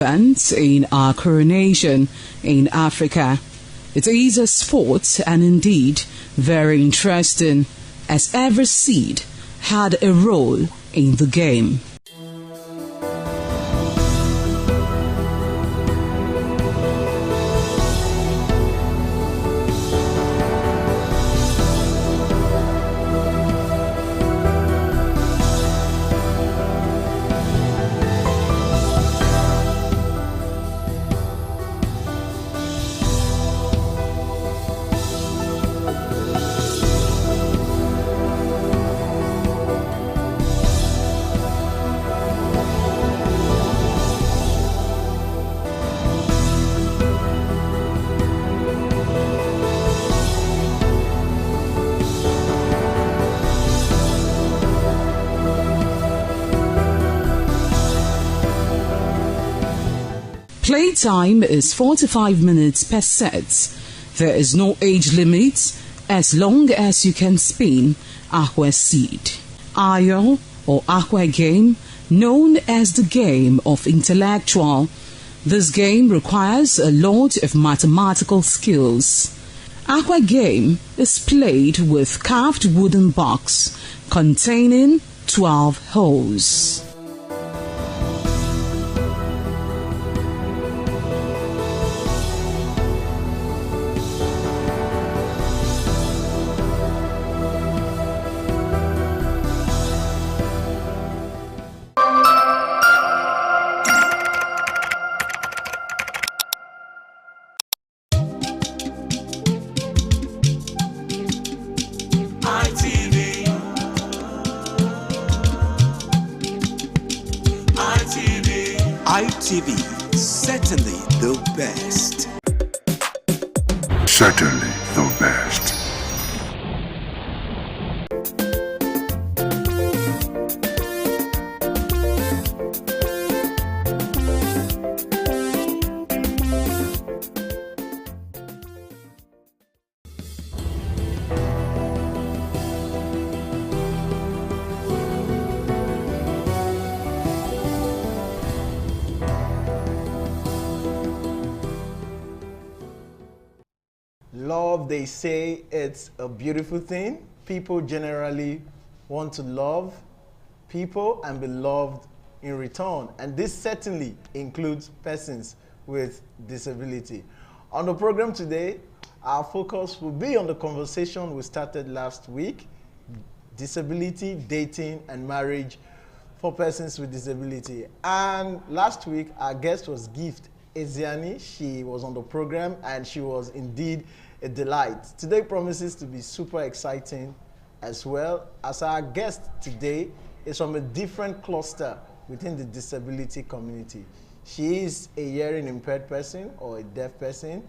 event in our coronation in Africa. It is a sport and indeed very interesting, as every seed had a role in the game. Playtime is 45 minutes per set. There is no age limit as long as you can spin aqua seed. Ayo or aqua game, known as the game of intellectual. This game requires a lot of mathematical skills. Aqua game is played with carved wooden box containing 12 holes. ITV, certainly the best. Certainly the best. Love, they say it's a beautiful thing. People generally want to love people and be loved in return. And this certainly includes persons with disability. On the program today, our focus will be on the conversation we started last week, disability, dating, and marriage for persons with disability. And last week, our guest was Gift Eziani. She was on the program and she was indeed a delight. Today promises to be super exciting as well, as our guest today is from a different cluster within the disability community. She is a hearing impaired person or a deaf person.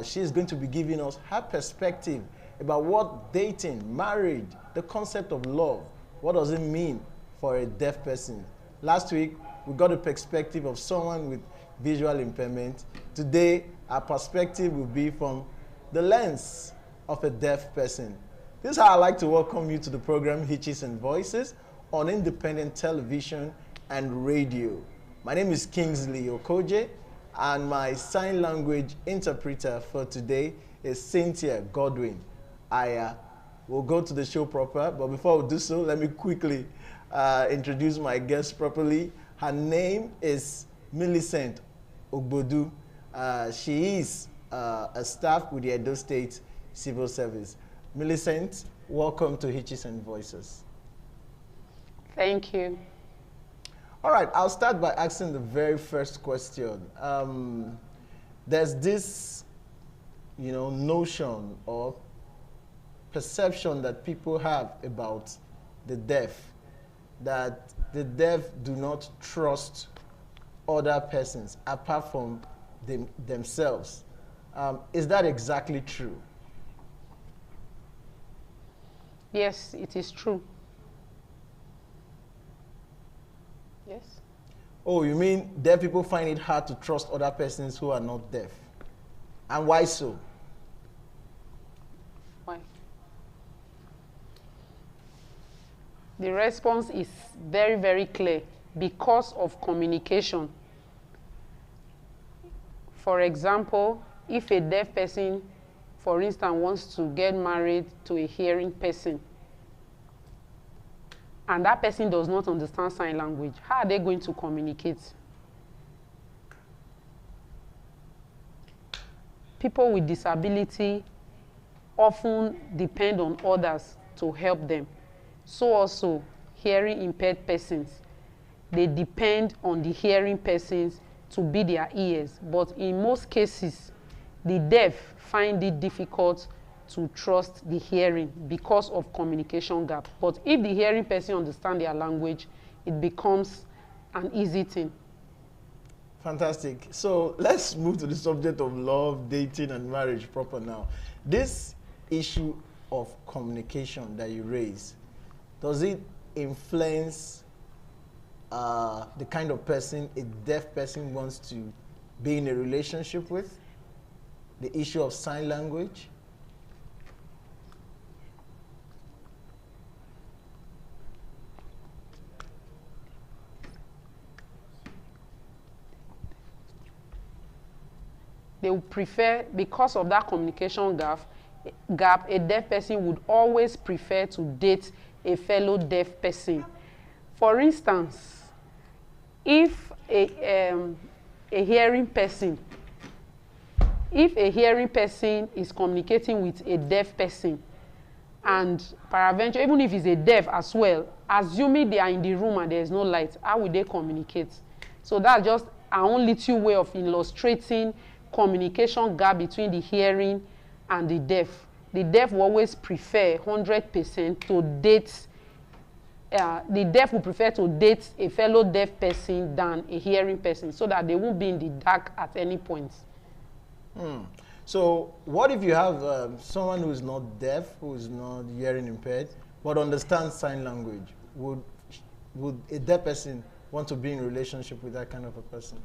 She is going to be giving us her perspective about what dating, marriage, the concept of love, what does it mean for a deaf person. Last week, we got a perspective of someone with visual impairment. Today, our perspective will be from the lens of a deaf person. This is how I'd like to welcome you to the program Hitches and Voices on independent television and radio. My name is Kingsley Okoje, and my sign language interpreter for today is Cynthia Godwin. I will go to the show proper, but before we do so, let me quickly introduce my guest properly. Her name is Millicent Ogbodu. She is a staff with the Edo State Civil Service. Millicent, welcome to Hitches and Voices. Thank you. All right, I'll start by asking the very first question. There's this, notion or perception that people have about the deaf, that the deaf do not trust other persons apart from themselves. Is that exactly true? Yes, it is true. Yes. Oh, you mean deaf people find it hard to trust other persons who are not deaf? And why so? Why? The response is very, very clear. Because of communication. For example, if a deaf person, for instance, wants to get married to a hearing person, and that person does not understand sign language, how are they going to communicate? People with disability often depend on others to help them. So also, hearing impaired persons, they depend on the hearing persons to be their ears. But in most cases, the deaf find it difficult to trust the hearing because of communication gap. But if the hearing person understands their language, it becomes an easy thing. Fantastic. So let's move to the subject of love, dating, and marriage proper now. This issue of communication that you raise, does it influence the kind of person a deaf person wants to be in a relationship with? The issue of sign language? They would prefer, because of that communication gap, a deaf person would always prefer to date a fellow deaf person. For instance, if a hearing person is communicating with a deaf person, and peradventure, even if he's a deaf as well, assuming they are in the room and there is no light, how will they communicate? So that's just our own little way of illustrating communication gap between the hearing and the deaf. The deaf will always prefer 100% to date. The deaf will prefer to date a fellow deaf person than a hearing person, so that they won't be in the dark at any point. So what if you have someone who is not deaf, who is not hearing impaired, but understands sign language? Would a deaf person want to be in a relationship with that kind of a person?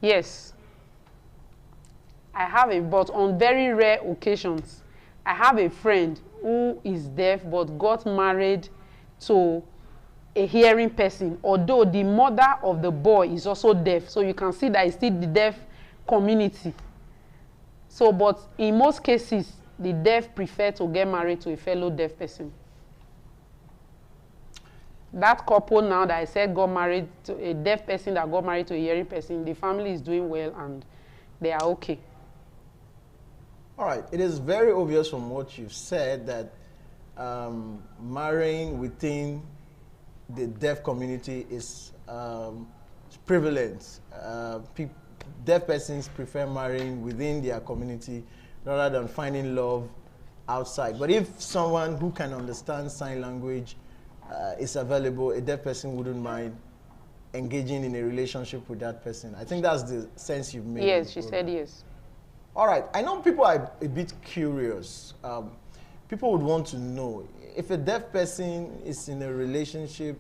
Yes, I have but on very rare occasions, I have a friend who is deaf but got married to a hearing person, although the mother of the boy is also deaf. So you can see that it's still the deaf community. So, but in most cases, the deaf prefer to get married to a fellow deaf person. That couple now that I said got married to a deaf person that got married to a hearing person, the family is doing well and they are okay. All right. It is very obvious from what you've said that marrying within the deaf community is prevalent. Deaf persons prefer marrying within their community rather than finding love outside. But if someone who can understand sign language is available, a deaf person wouldn't mind engaging in a relationship with that person. I think that's the sense you've made. Yes, she said yes. All right. I know people are a bit curious. People would want to know if a deaf person is in a relationship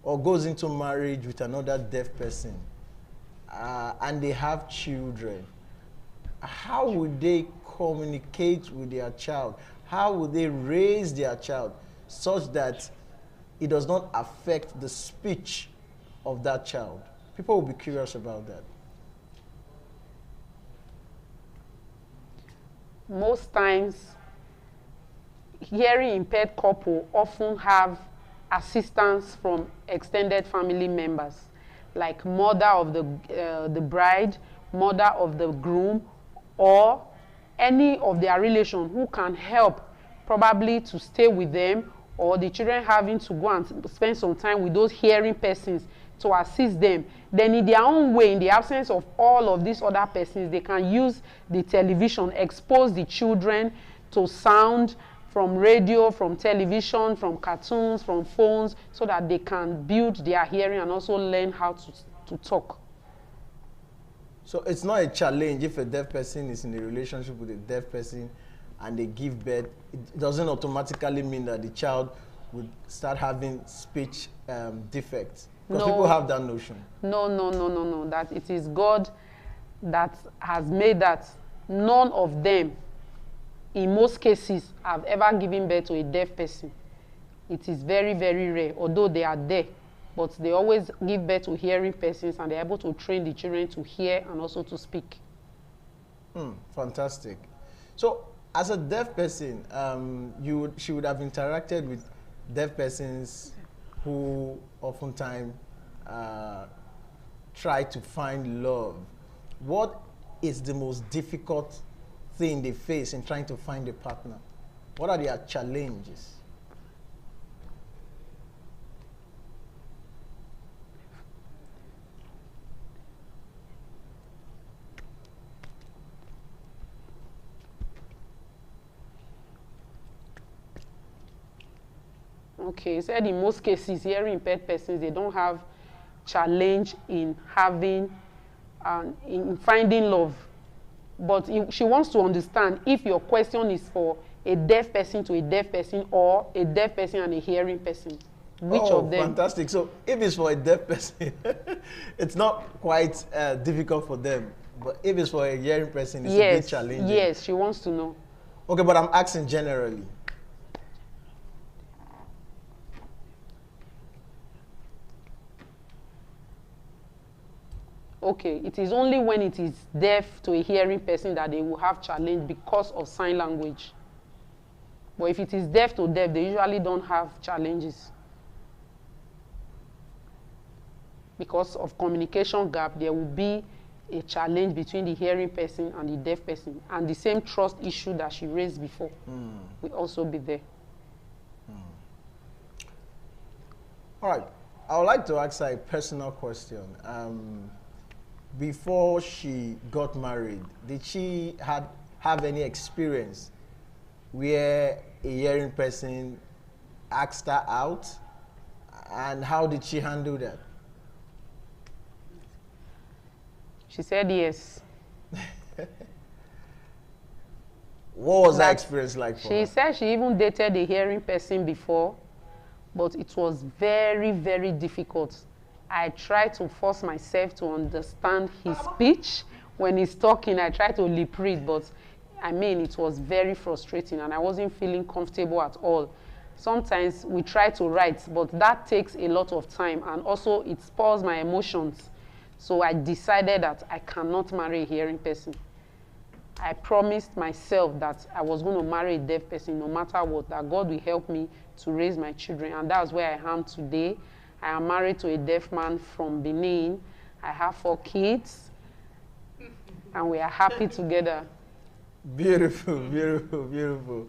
or goes into marriage with another deaf person and they have children, how would they communicate with their child? How would they raise their child such that it does not affect the speech of that child? People will be curious about that. Most times, hearing impaired couple often have assistance from extended family members, like mother of the bride, mother of the groom, or any of their relation who can help probably to stay with them, or the children having to go and spend some time with those hearing persons to assist them. Then in their own way, in the absence of all of these other persons, they can use the television, expose the children to sound from radio, from television, from cartoons, from phones, so that they can build their hearing and also learn how to talk. So it's not a challenge if a deaf person is in a relationship with a deaf person and they give birth. It doesn't automatically mean that the child would start having speech defects. Because people have that notion. No. That it is God that has made that. none of them, in most cases, have ever given birth to a deaf person. It is very, very rare, although they are there. But they always give birth to hearing persons, and they're able to train the children to hear and also to speak. Fantastic. So, as a deaf person, she would have interacted with deaf persons who oftentimes try to find love. What is the most difficult thing they face in trying to find a partner? What are their challenges? Okay, he said in most cases, hearing impaired persons, they don't have challenge in having and in finding love. But she wants to understand if your question is for a deaf person to a deaf person or a deaf person and a hearing person. Which of them? Fantastic. So if it's for a deaf person, it's not quite difficult for them. But if it's for a hearing person, it's a bit challenging. Yes, she wants to know. Okay, but I'm asking generally. Okay, it is only when it is deaf to a hearing person that they will have challenge because of sign language. But if it is deaf to deaf, they usually don't have challenges. Because of communication gap, there will be a challenge between the hearing person and the deaf person. And the same trust issue that she raised before will also be there. All right. I would like to ask her a personal question. Before she got married, did she have any experience where a hearing person asked her out? And how did she handle that? She said yes. What was that experience like for her? She said she even dated a hearing person before, but it was very, very difficult. I tried to force myself to understand his speech. When he's talking, I tried to lip read, but I mean, it was very frustrating and I wasn't feeling comfortable at all. Sometimes we try to write, but that takes a lot of time and also it spoils my emotions. So I decided that I cannot marry a hearing person. I promised myself that I was going to marry a deaf person no matter what, that God will help me to raise my children. And that's where I am today. I am married to a deaf man from Benin. I have 4 kids, and we are happy together. Beautiful, beautiful, beautiful.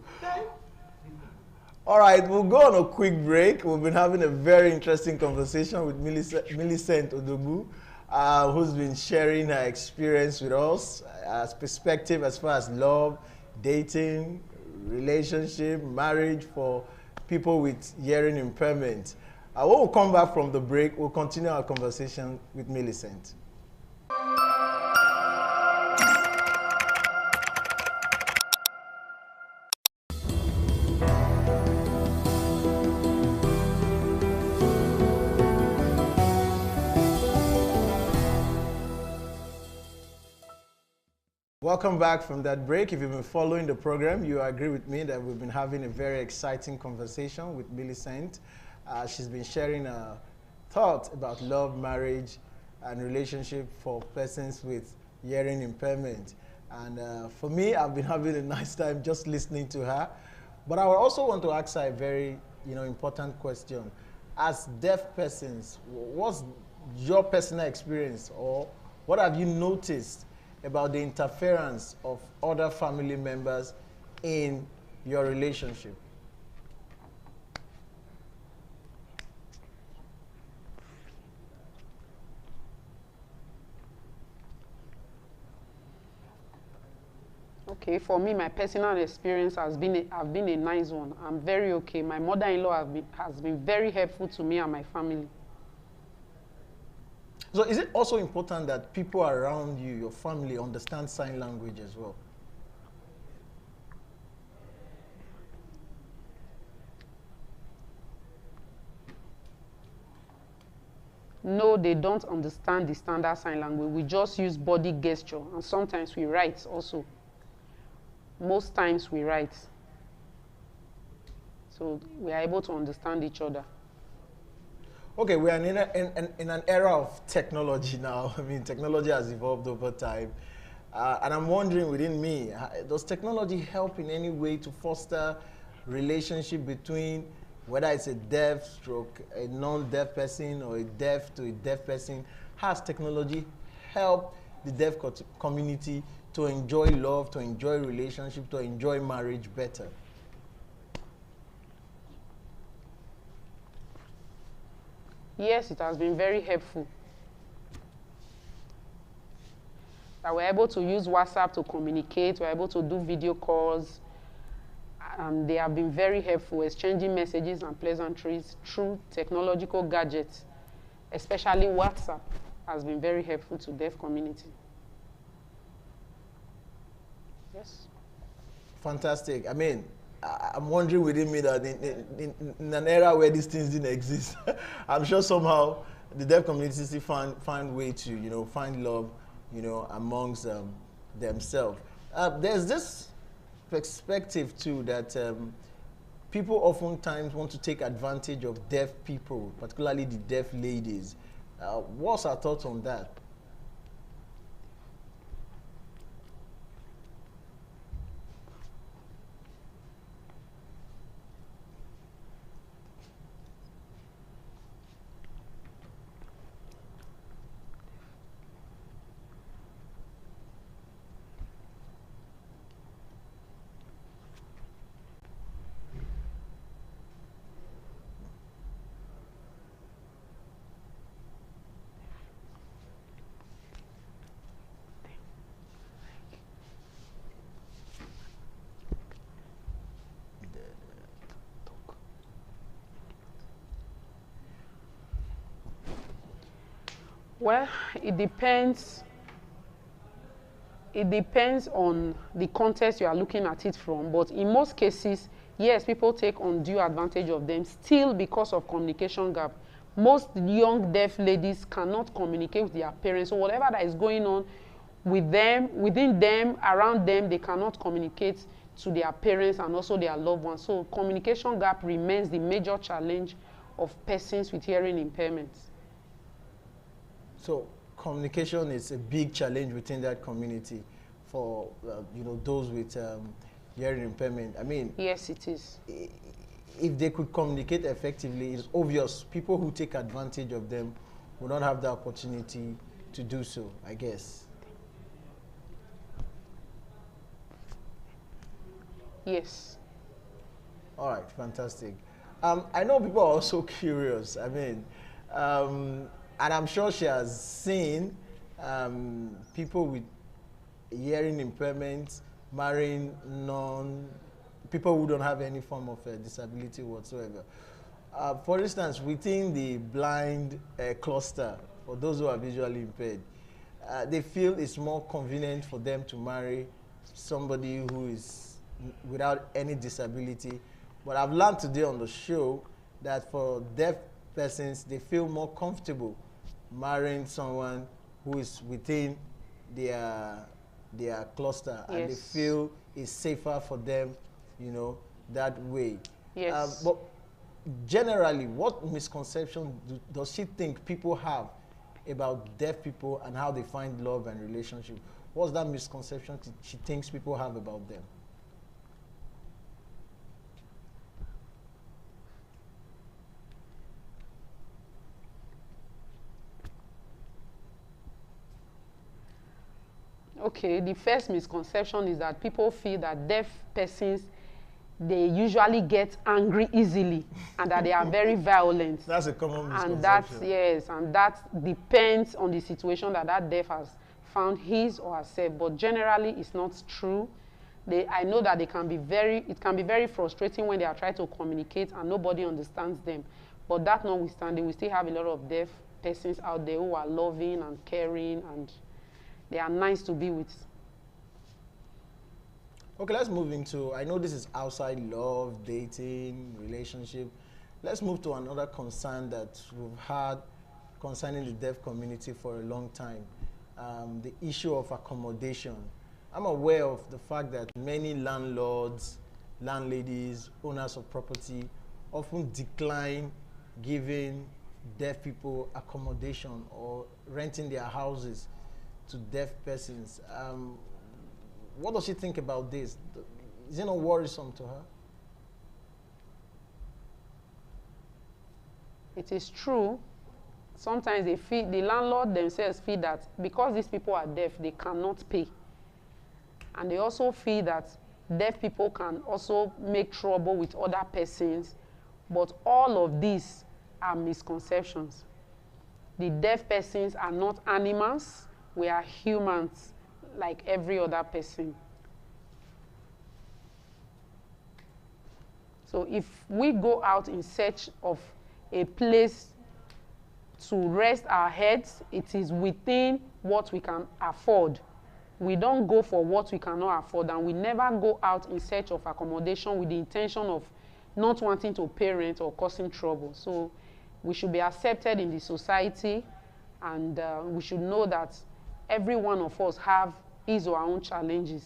All right, we'll go on a quick break. We've been having a very interesting conversation with Millicent Odogwu, who's been sharing her experience with us, as perspective as far as love, dating, relationship, marriage for people with hearing impairment. When we come back from the break, we'll continue our conversation with Millicent. Welcome back from that break. If you've been following the program, you agree with me that we've been having a very exciting conversation with Millicent. She's been sharing her thoughts about love, marriage, and relationship for persons with hearing impairment. And for me, I've been having a nice time just listening to her. But I would also want to ask her a very important question. As deaf persons, what's your personal experience, or what have you noticed about the interference of other family members in your relationship? Okay, for me, my personal experience has been a nice one. I'm very okay. My mother-in-law has been very helpful to me and my family. So is it also important that people around you, your family, understand sign language as well? No, they don't understand the standard sign language. We just use body gesture, and sometimes we write also. most times we write. So we are able to understand each other. Okay, we are in an era of technology now. I mean, technology has evolved over time. And I'm wondering within me, does technology help in any way to foster relationship between whether it's a deaf stroke, a non-deaf person, or a deaf to a deaf person? Has technology helped the deaf community to enjoy love, to enjoy relationship, to enjoy marriage better? Yes, it has been very helpful. That we're able to use WhatsApp to communicate, we're able to do video calls, and they have been very helpful, exchanging messages and pleasantries through technological gadgets, especially WhatsApp has been very helpful to deaf community. Yes. Fantastic. I mean, I'm wondering within me that in an era where these things didn't exist, I'm sure somehow the deaf community still find way to, you know, find love, you know, amongst themselves. There's this perspective too that people oftentimes want to take advantage of deaf people, particularly the deaf ladies. What's our thoughts on that? Well, it depends. It depends on the context you are looking at it from. But in most cases, yes, people take undue advantage of them still because of communication gap. Most young deaf ladies cannot communicate with their parents. So whatever that is going on with them, within them, around them, they cannot communicate to their parents and also their loved ones. So communication gap remains the major challenge of persons with hearing impairments. So communication is a big challenge within that community for you know, those with hearing impairment. I mean, yes, it is. If they could communicate effectively, it's obvious people who take advantage of them will not have the opportunity to do so, I guess. Yes. All right, fantastic. I know people are also curious. I mean, and I'm sure she has seen people with hearing impairments marrying people who don't have any form of disability whatsoever. For instance, within the blind cluster, for those who are visually impaired, they feel it's more convenient for them to marry somebody who is without any disability. But I've learned today on the show that for deaf persons, they feel more comfortable marrying someone who is within their cluster, yes, and they feel it's safer for them, you know, that way. Yes. But generally, what misconception does she think people have about deaf people and how they find love and relationship? What's that misconception she thinks people have about them? Okay, the first misconception is that people feel that deaf persons, they usually get angry easily and that they are very violent. That's a common misconception. And that's, yes, and that depends on the situation that that deaf has found his or herself. But generally, it's not true. I know that it can be very frustrating when they are trying to communicate and nobody understands them. But that notwithstanding, we still have a lot of deaf persons out there who are loving and caring, and they are nice to be with. Okay, let's move into, I know this is outside love, dating, relationship. Let's move to another concern that we've had concerning the deaf community for a long time, the issue of accommodation. I'm aware of the fact that many landlords, landladies, owners of property often decline giving deaf people accommodation or renting their houses to deaf persons. What does she think about this? Is it not worrisome to her? It is true. Sometimes they feel, the landlord themselves feel that because these people are deaf, they cannot pay. And they also feel that deaf people can also make trouble with other persons. But all of these are misconceptions. The deaf persons are not animals. We are humans like every other person. So if we go out in search of a place to rest our heads, it is within what we can afford. We don't go for what we cannot afford, and we never go out in search of accommodation with the intention of not wanting to pay rent or causing trouble. So we should be accepted in the society, and we should know that every one of us have his or her own challenges.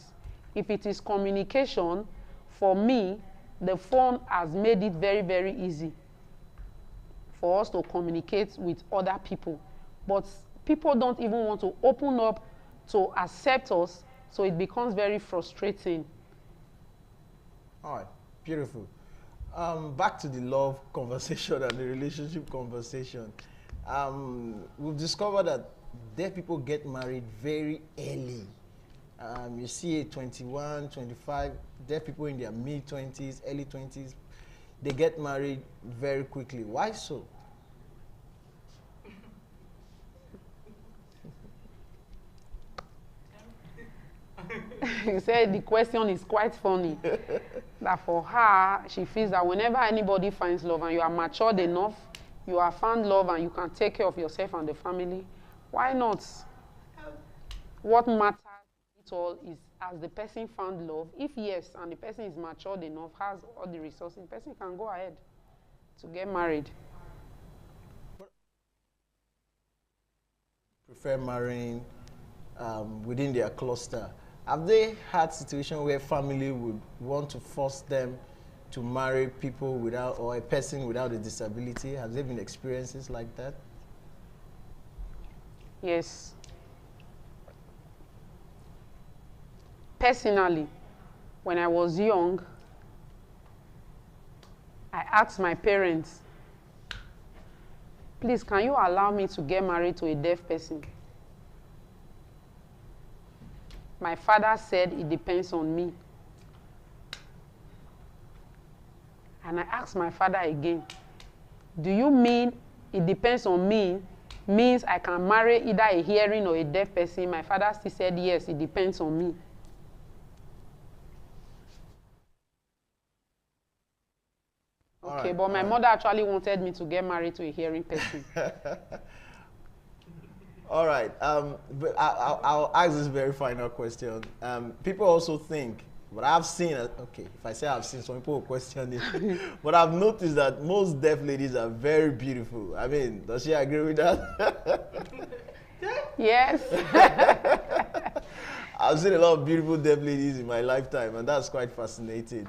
If it is communication, for me, the phone has made it very, very easy for us to communicate with other people. But people don't even want to open up to accept us, so it becomes very frustrating. All right, beautiful. Back to the love conversation and the relationship conversation. We've discovered that deaf people get married very early. You see at 21, 25, deaf people in their mid-20s, early 20s, they get married very quickly. Why so? You said the question is quite funny. That for her, she feels that whenever anybody finds love and you are matured enough, you have found love and you can take care of yourself and the family, why not? What matters it all is, has the person found love? If yes, and the person is matured enough, has all the resources, the person can go ahead to get married. Prefer marrying within their cluster. Have they had situations where family would want to force them to marry people without, or a person without a disability? Has there been experiences like that? Yes. Personally, when I was young, I asked my parents, please, can you allow me to get married to a deaf person? My father said it depends on me. And I asked my father again, do you mean it depends on me means I can marry either a hearing or a deaf person? My father still said, yes, it depends on me. Okay, but my mother actually wanted me to get married to a hearing person. All right. But I'll ask this very final question. People also think, but I've seen, okay, if I say I've seen, some people will question it. But I've noticed that most deaf ladies are very beautiful. I mean, does she agree with that? Yes. I've seen a lot of beautiful deaf ladies in my lifetime, and that's quite fascinating.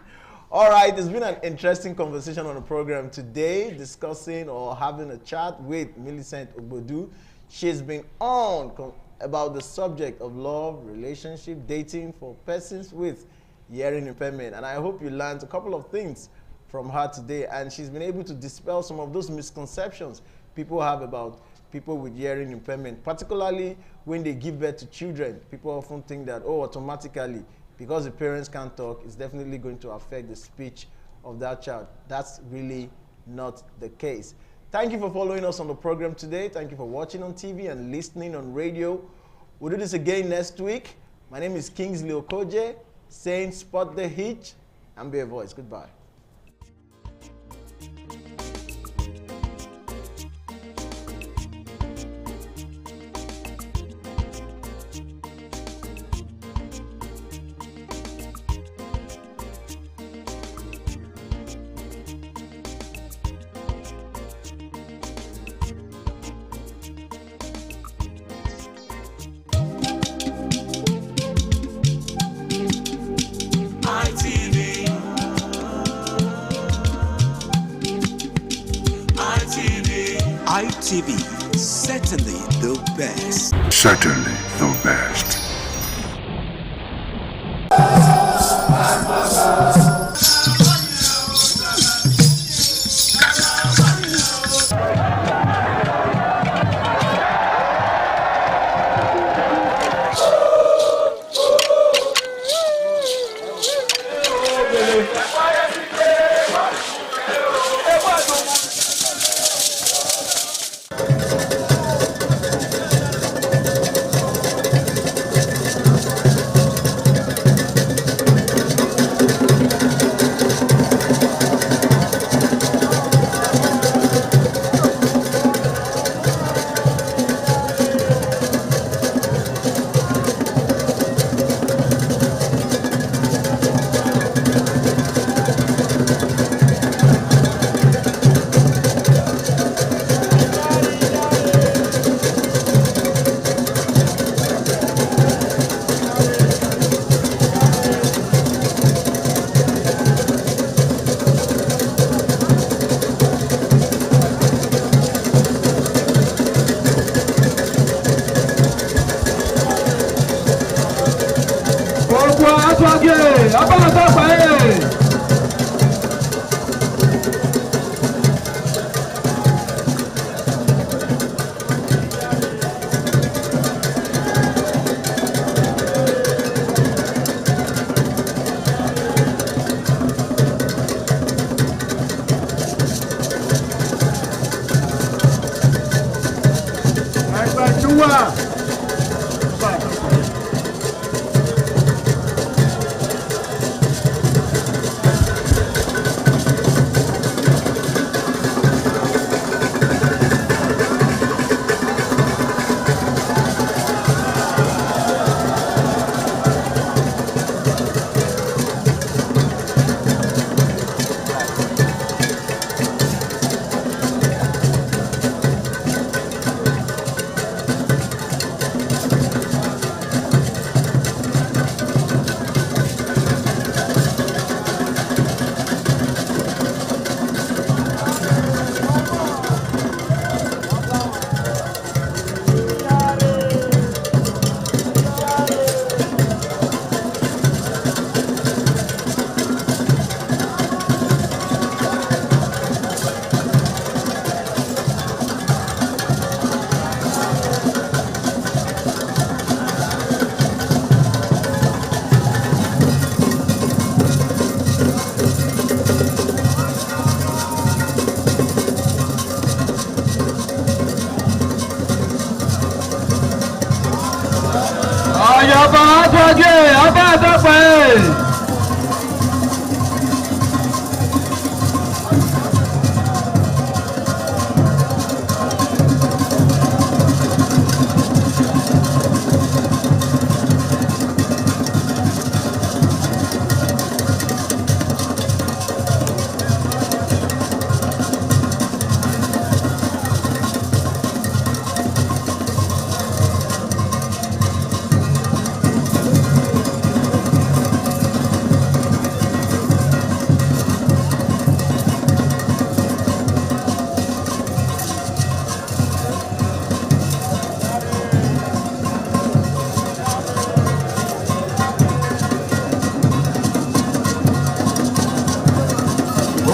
All right, it's been an interesting conversation on the program today, discussing or having a chat with Millicent Ogbodu. She's been on about the subject of love, relationship, dating for persons with hearing impairment. And I hope you learned a couple of things from her today. And she's been able to dispel some of those misconceptions people have about people with hearing impairment, particularly when they give birth to children. People often think that, oh, automatically, because the parents can't talk, it's definitely going to affect the speech of that child. That's really not the case. Thank you for following us on the program today. Thank you for watching on TV and listening on radio. We'll do this again next week. My name is Kingsley Okoje, saying spot the hitch and be a voice. Goodbye. ITV, certainly the best. Certainly the best.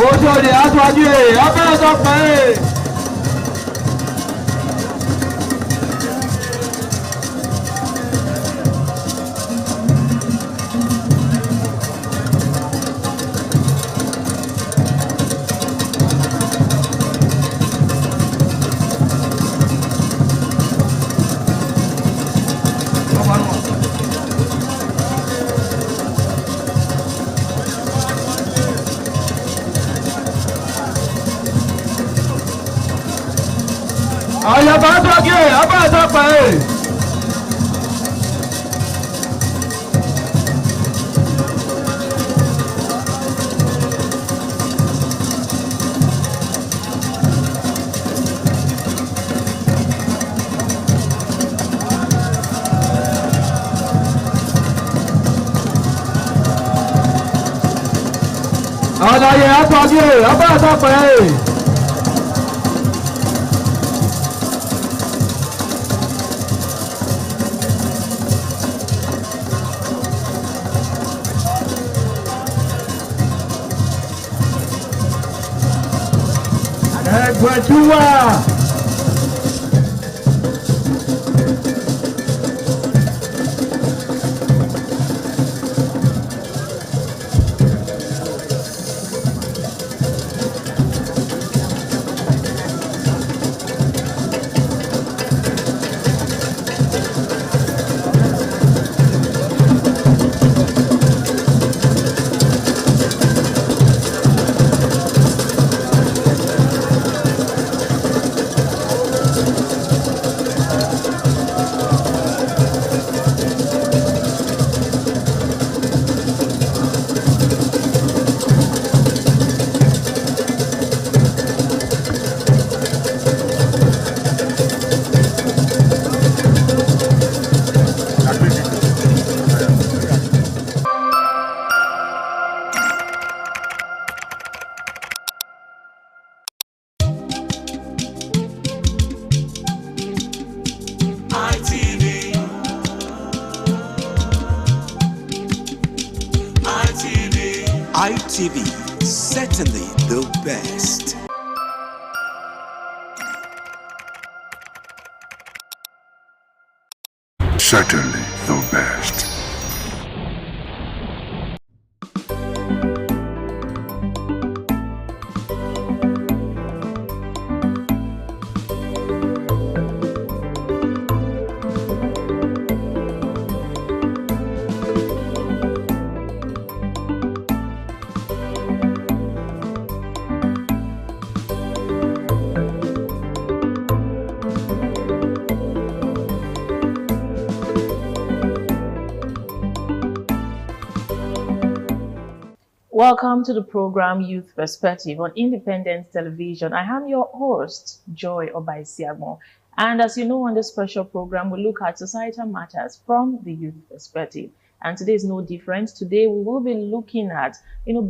Ojúde aṣáájú abẹ́rẹ́ pé. Àyàbá sọ́kè abẹ́rẹ́ pé. Àlàyé àtọ́jú abẹ́rẹ́ pé. Wajua. ITV, certainly the best. Certainly the best. Welcome to the program Youth Perspective on Independent Television. I am your host, Joy Obaisiamo. And as you know, on this special program, we look at societal matters from the youth perspective. And today is no different. Today, we will be looking at,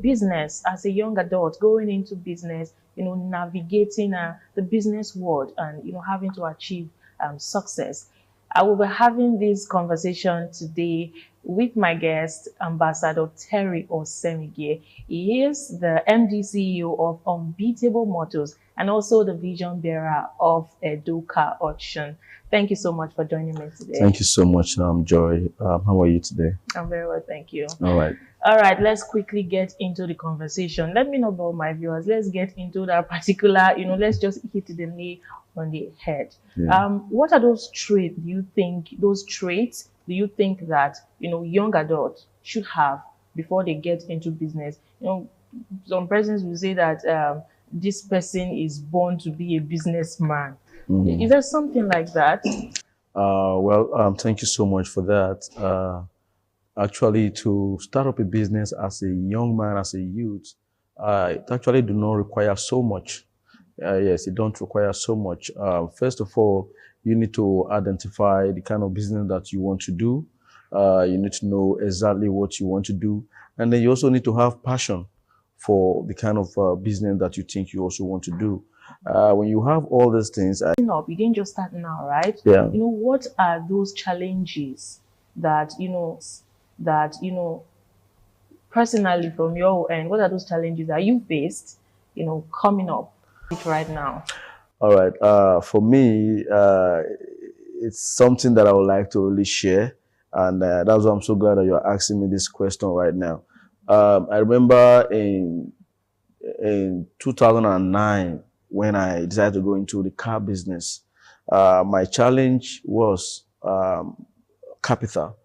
business as a young adult, going into business, navigating the business world and, having to achieve success. I will be having this conversation today with my guest, Ambassador Terry Osemigye. He is the MD CEO of Unbeatable Motors and also the vision bearer of Edo Car Auction. Thank you so much for joining me today. Thank you so much, Joy. How are you today? I'm very well, thank you. All right. All right, let's quickly get into the conversation. Let me know about my viewers. Let's get into that particular, let's just hit the nail on the head. Yeah. What are those traits do you think that, young adults should have before they get into business? Some persons will say that this person is born to be a businessman. Mm-hmm. Is there something like that? Thank you so much for that. Actually, to start up a business as a young man, as a youth, it actually do not require so much. Yes, it don't require so much. First of all, you need to identify the kind of business that you want to do. You need to know exactly what you want to do. And then you also need to have passion for the kind of business that you think you also want to do. When you have all these things... You didn't just start now, right? Yeah. What are those challenges that, personally from your end, what are those challenges that you faced, coming up right now? All right. For me, it's something that I would like to really share. And that's why I'm so glad that you're asking me this question right now. I remember in 2009, when I decided to go into the car business, my challenge was capital.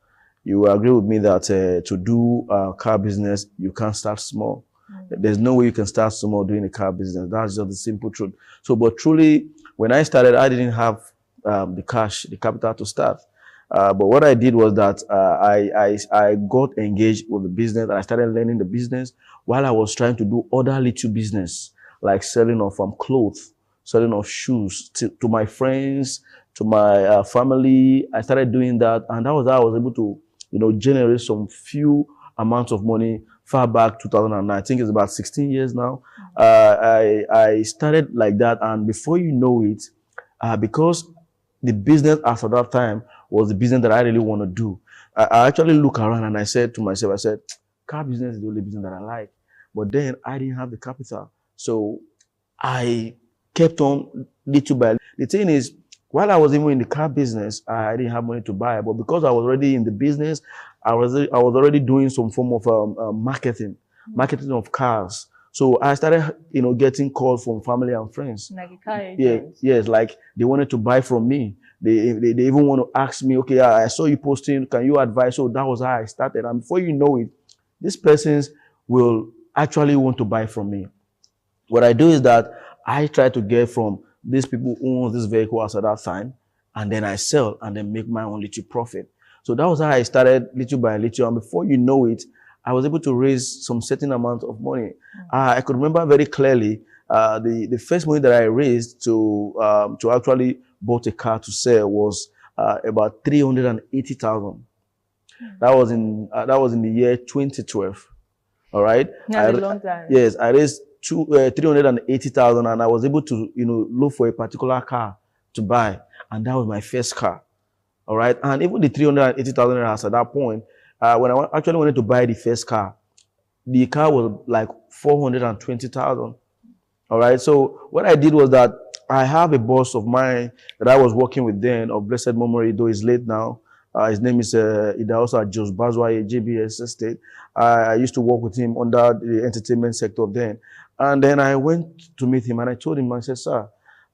You will agree with me that to do car business, you can't start small. Mm-hmm. There's no way you can start small doing a car business. That's just the simple truth. So, but truly, when I started, I didn't have the cash, the capital to start. But what I did was that I got engaged with the business and I started learning the business while I was trying to do other little business, like selling of clothes, selling of shoes to my friends, to my family. I started doing that, and that was how I was able to, generate some few amounts of money far back 2009. I think it's about 16 years now. I started like that, and before you know it, because the business as of that time was the business that I really want to do, I actually look around and I said to myself, car business is the only business that I like. But then I didn't have the capital. So I kept on little by little. The thing is, while I was even in the car business, I didn't have money to buy, but because I was already in the business, I was already doing some form of marketing of cars. So I started, getting calls from family and friends. Like a car Yeah, agent. yes, like they wanted to buy from me. They even want to ask me, okay, I saw you posting, can you advise? So that was how I started. And before you know it, these persons will actually want to buy from me. What I do is that I try to get from these people who own this vehicle at that time, and then I sell and then make my own little profit. So that was how I started little by little. And before you know it, I was able to raise some certain amount of money. I could remember very clearly the first money that I raised to actually bought a car to sell was about 380,000. That was in the year 2012. All right. That's a long time. Yes, I raised 380,000, and I was able to look for a particular car to buy, and that was my first car. All right, and even the 380,000 at that point, when I actually wanted to buy the first car, the car was like 420,000. All right, so what I did was that I have a boss of mine that I was working with then, of blessed memory, though he's late now. His name is Idaosa Jos Bazwaye, JBS Estate. I used to work with him under the entertainment sector then. And then I went to meet him and I told him, I said, sir,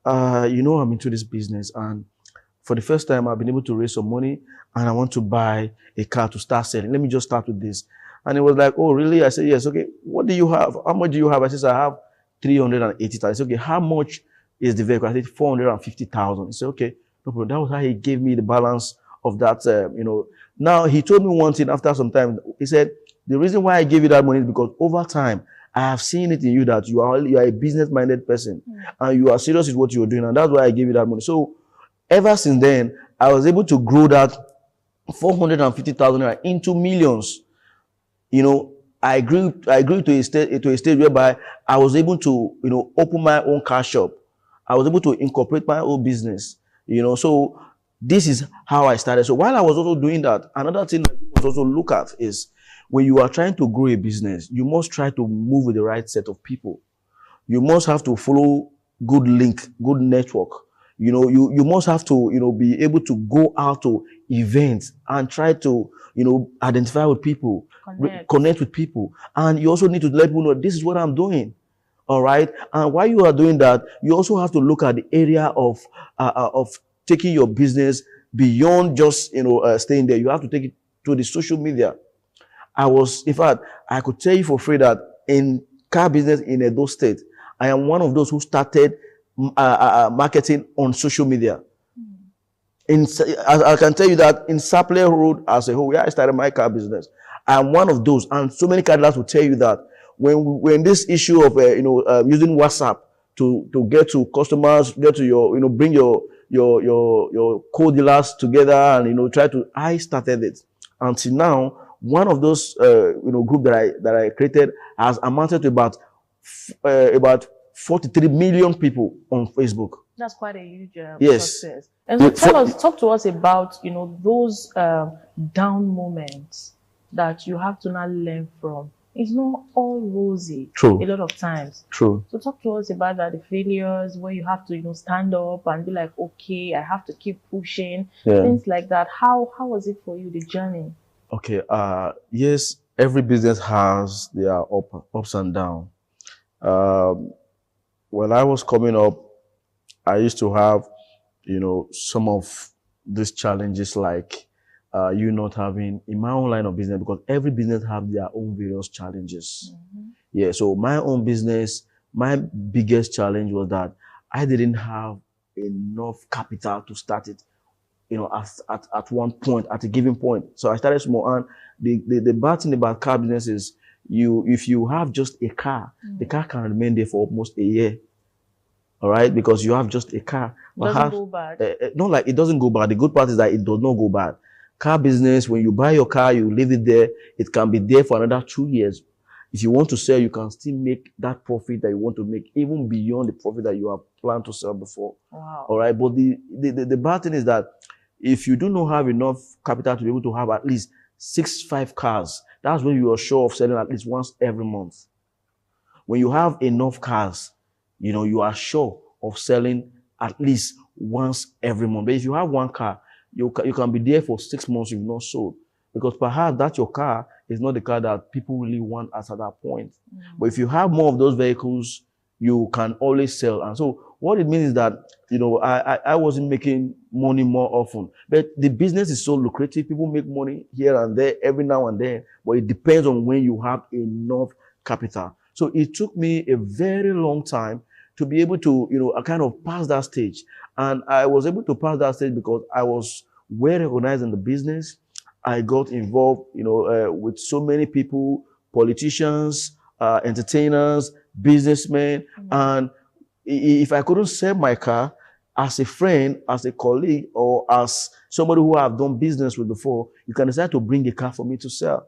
I'm into this business, and for the first time I've been able to raise some money and I want to buy a car to start selling. Let me just start with this. And he was like, oh, really? I said, yes. Okay, what do you have? How much do you have? I said, I have 380,000. I said, okay, how much is the vehicle? I said, 450,000. He said, okay, no problem. That was how he gave me the balance of that, Now, he told me one thing after some time. He said, the reason why I gave you that money is because over time, I have seen it in you that you are a business-minded person and you are serious with what you're doing. And that's why I gave you that money. So ever since then, I was able to grow that 450,000 naira into millions. I grew to a stage whereby I was able to, open my own car shop. I was able to incorporate my own business, So this is how I started. So while I was also doing that, another thing that you must also look at is when you are trying to grow a business, you must try to move with the right set of people. You must have to follow good link, good network. You must have to, be able to go out to events and try to, identify with people, connect with people. And you also need to let people know this is what I'm doing. All right. And while you are doing that, you also have to look at the area of taking your business beyond just, staying there. You have to take it to the social media. In fact, I could tell you for free that in car business in Edo State, I am one of those who started marketing on social media. I can tell you that in Sapler Road as a whole, where I started my car business, I am one of those. And so many car dealers will tell you that when this issue of using WhatsApp to get to customers, get to your bring your co-dealers together and I started it. Until now, one of those group that I created has amounted to about 43 million people on Facebook. That's quite a huge yes. success. And so talk to us about those down moments that you have to now learn from. It's not all rosy. True. A lot of times. True. So talk to us about that, the failures where you have to stand up and be like, okay, I have to keep pushing. Yeah. Things like that. How was it for you, the journey? Okay. Yes, every business has their ups and downs. When I was coming up, I used to have, some of these challenges like you not having in my own line of business, because every business have their own various challenges. Yeah. So my own business, my biggest challenge was that I didn't have enough capital to start it. At one point, at a given point. So I started small, and the bad thing about car business is if you have just a car, the car can remain there for almost a year. All right, because you have just a car. It doesn't go bad. Not like it doesn't go bad. The good part is that it does not go bad. Car business, when you buy your car, you leave it there. It can be there for another 2 years. If you want to sell, you can still make that profit that you want to make, even beyond the profit that you have planned to sell before. Wow. All right, but the bad thing is that if you do not have enough capital to be able to have at least 5 cars, that's when you are sure of selling at least once every month. When you have enough cars, you are sure of selling at least once every month. But if you have one car, you can be there for 6 months you've not sold, because perhaps that your car is not the car that people really want at that point. But if you have more of those vehicles, you can always sell. And so what it means is that, I wasn't making money more often, but the business is so lucrative. People make money here and there every now and then, but it depends on when you have enough capital. So it took me a very long time to be able to, I kind of pass that stage. And I was able to pass that stage because I was well recognized in the business. I got involved, with so many people, politicians, entertainers, businessmen. And if I couldn't sell my car, as a friend, as a colleague, or as somebody who I've done business with before, you can decide to bring a car for me to sell.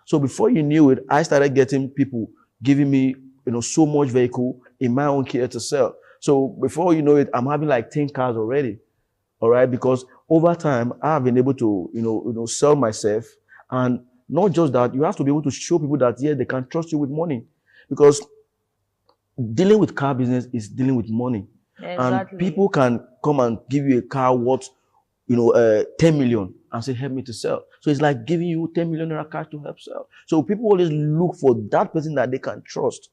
So before you knew it, I started getting people giving me, so much vehicle in my own care to sell. So before you know it, I'm having like 10 cars already. All right. Because over time, I've been able to, sell myself. And not just that, you have to be able to show people that, yeah, they can trust you with money, because dealing with car business is dealing with money. Exactly. And people can come and give you a car worth, 10 million and say, help me to sell. So it's like giving you 10 million naira cash to help sell. So people always look for that person that they can trust.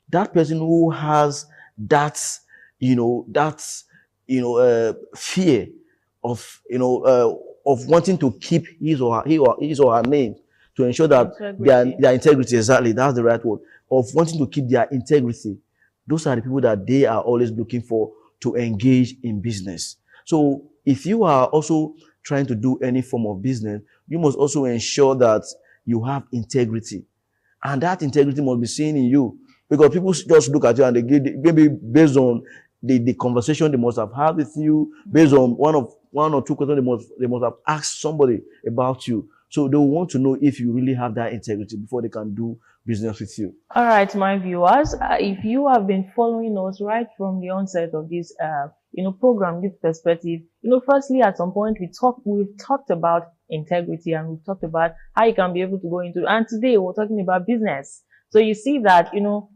That person who has that, fear of wanting to keep his or her name, to ensure that their integrity, exactly, that's the right word, of wanting to keep their integrity. Those are the people that they are always looking for to engage in business. So if you are also trying to do any form of business, you must also ensure that you have integrity. And that integrity must be seen in you. Because people just look at you and they maybe based on the conversation they must have had with you, based on one or two questions they must have asked somebody about you. So they want to know if you really have that integrity before they can do business with you. All right, my viewers, if you have been following us right from the onset of this, program, this perspective, firstly, at some point we've talked about integrity, and we've talked about how you can be able to go into, and today we're talking about business. So you see that,